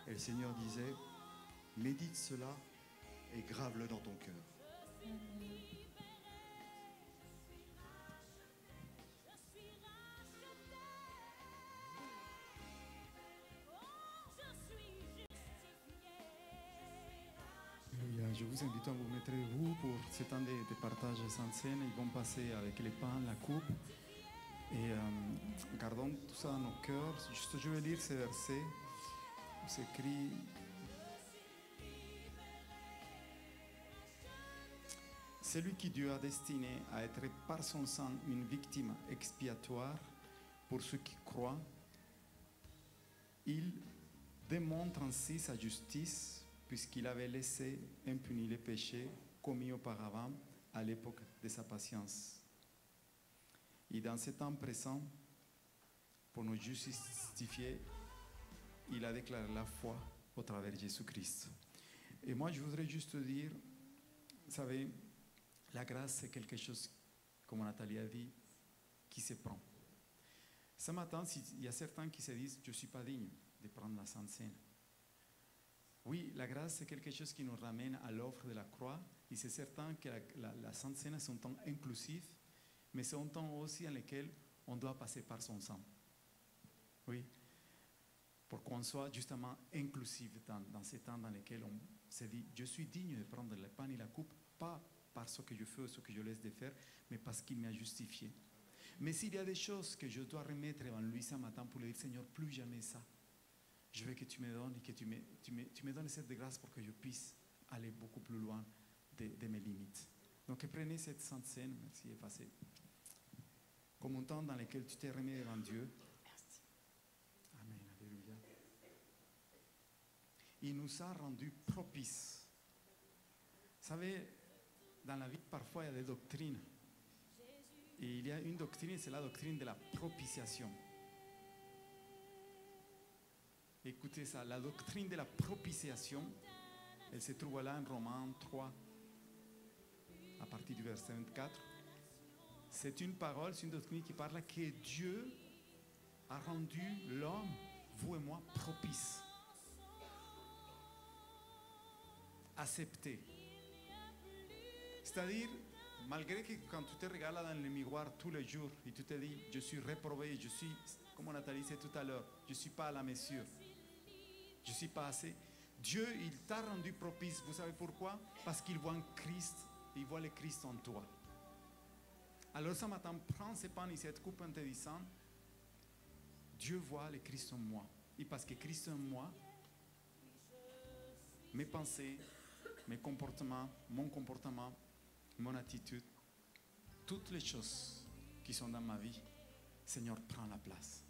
Et le Seigneur disait, médite cela et grave-le dans ton cœur. Alléluia. Je vous invite à vous mettre debout pour ce temps de partage sans scène. Ils vont passer avec les pains, la coupe. Et gardons tout ça dans nos cœurs. Juste, je vais lire ce verset. C'est écrit. Celui qui Dieu a destiné à être par son sang une victime expiatoire pour ceux qui croient, il démontre ainsi sa justice puisqu'il avait laissé impunis les péchés commis auparavant à l'époque de sa patience. Et dans ce temps présent, pour nous justifier, il a déclaré la foi au travers de Jésus-Christ. Et moi, je voudrais juste dire, vous savez, la grâce, c'est quelque chose, comme Nathalie a dit, qui se prend. Ce matin, il y a certains qui se disent, je ne suis pas digne de prendre la Sainte Seine. Oui, la grâce, c'est quelque chose qui nous ramène à l'offre de la croix. Et c'est certain que la Sainte Seine est un temps inclusif, mais c'est un temps aussi dans lequel on doit passer par son sang. Oui. Pour qu'on qu'on soit justement inclusif dans ces temps dans lesquels on se dit, je suis digne de prendre le pain et la coupe, pas par ce que je fais ou ce que je laisse de faire, mais parce qu'il m'a justifié. Mais s'il y a des choses que je dois remettre devant lui ce matin pour lui dire, Seigneur, plus jamais ça. Je veux que tu me donnes et que tu me donnes cette grâce pour que je puisse aller beaucoup plus loin de mes limites. Donc prenez cette sainte scène, merci, et passez comme un temps dans lequel tu t'es remis devant Dieu. Merci. Amen, alléluia. Il nous a rendus propices. Vous savez, dans la vie, parfois, il y a des doctrines. Et il y a une doctrine, c'est la doctrine de la propitiation. Écoutez ça, la doctrine de la propitiation, elle se trouve là en Romains 3, à partir du verset 24. C'est une parole, c'est une doctrine qui parle que Dieu a rendu l'homme, vous et moi, propice. Accepté. C'est-à-dire, malgré que quand tu te regardes dans le miroir tous les jours et tu te dis, je suis réprobé, je suis, comme Nathalie disait tout à l'heure, je ne suis pas à la mesure, je ne suis pas assez. Dieu, il t'a rendu propice. Vous savez pourquoi? Parce qu'il voit Christ, il voit le Christ en toi. Alors ce matin, prends ce pain et cette coupe en te disant, Dieu voit le Christ en moi. Et parce que Christ en moi, mes pensées, mes comportements, mon attitude, toutes les choses qui sont dans ma vie, Seigneur, prends la place.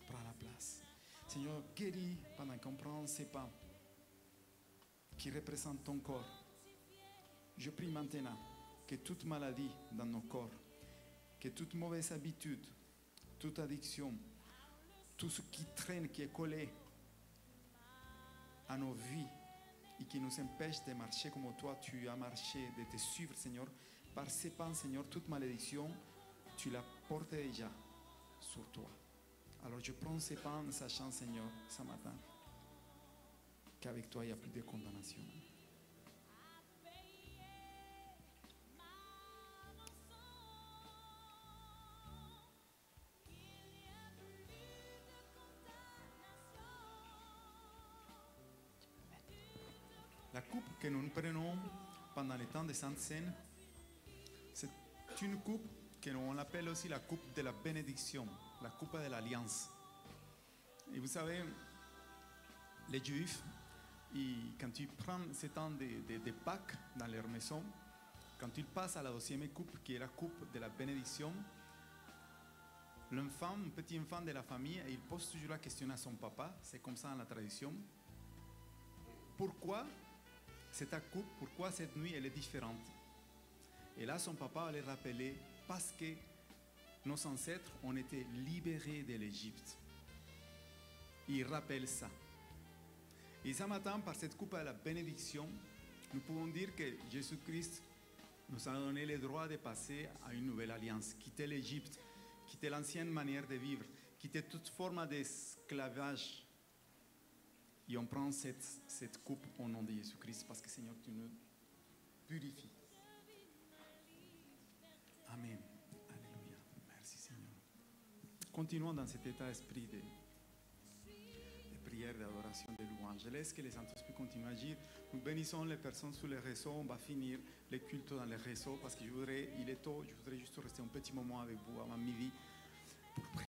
Prends la place. Seigneur, guéris pendant qu'on prend ces pains qui représentent ton corps. Je prie maintenant que toute maladie dans nos corps, que toute mauvaise habitude, toute addiction, tout ce qui traîne, qui est collé à nos vies et qui nous empêche de marcher comme toi tu as marché, de te suivre, Seigneur, par ces pains, Seigneur, toute malédiction, tu la portes déjà sur toi. Alors je prends ces pains en sachant, Seigneur, ce matin, qu'avec toi, il n'y a plus de condamnation. La coupe que nous prenons pendant le temps de Sainte Seine, c'est une coupe que l'on appelle aussi la coupe de la bénédiction, la coupe de l'alliance. Et vous savez, les Juifs, quand ils prennent ce temps de Pâques dans leur maison, quand ils passent à la deuxième coupe, qui est la coupe de la bénédiction, l'enfant, un petit enfant de la famille, il pose toujours la question à son papa, c'est comme ça dans la tradition, pourquoi c'est ta coupe, pourquoi cette nuit elle est différente? Et là son papa va les rappeler, parce que nos ancêtres ont été libérés de l'Égypte. Il rappelle ça. Et ce matin, par cette coupe de la bénédiction, nous pouvons dire que Jésus-Christ nous a donné le droit de passer à une nouvelle alliance, quitter l'Égypte, quitter l'ancienne manière de vivre, quitter toute forme d'esclavage. Et on prend cette coupe au nom de Jésus-Christ parce que Seigneur, tu nous purifies. Amen. Alléluia. Merci Seigneur. Continuons dans cet état d'esprit de prière, d'adoration, de louange. Je laisse que les Saint-Esprit continuent à agir. Nous bénissons les personnes sur les réseaux. On va finir les cultes dans les réseaux parce que il est tôt, je voudrais juste rester un petit moment avec vous avant midi pour prier.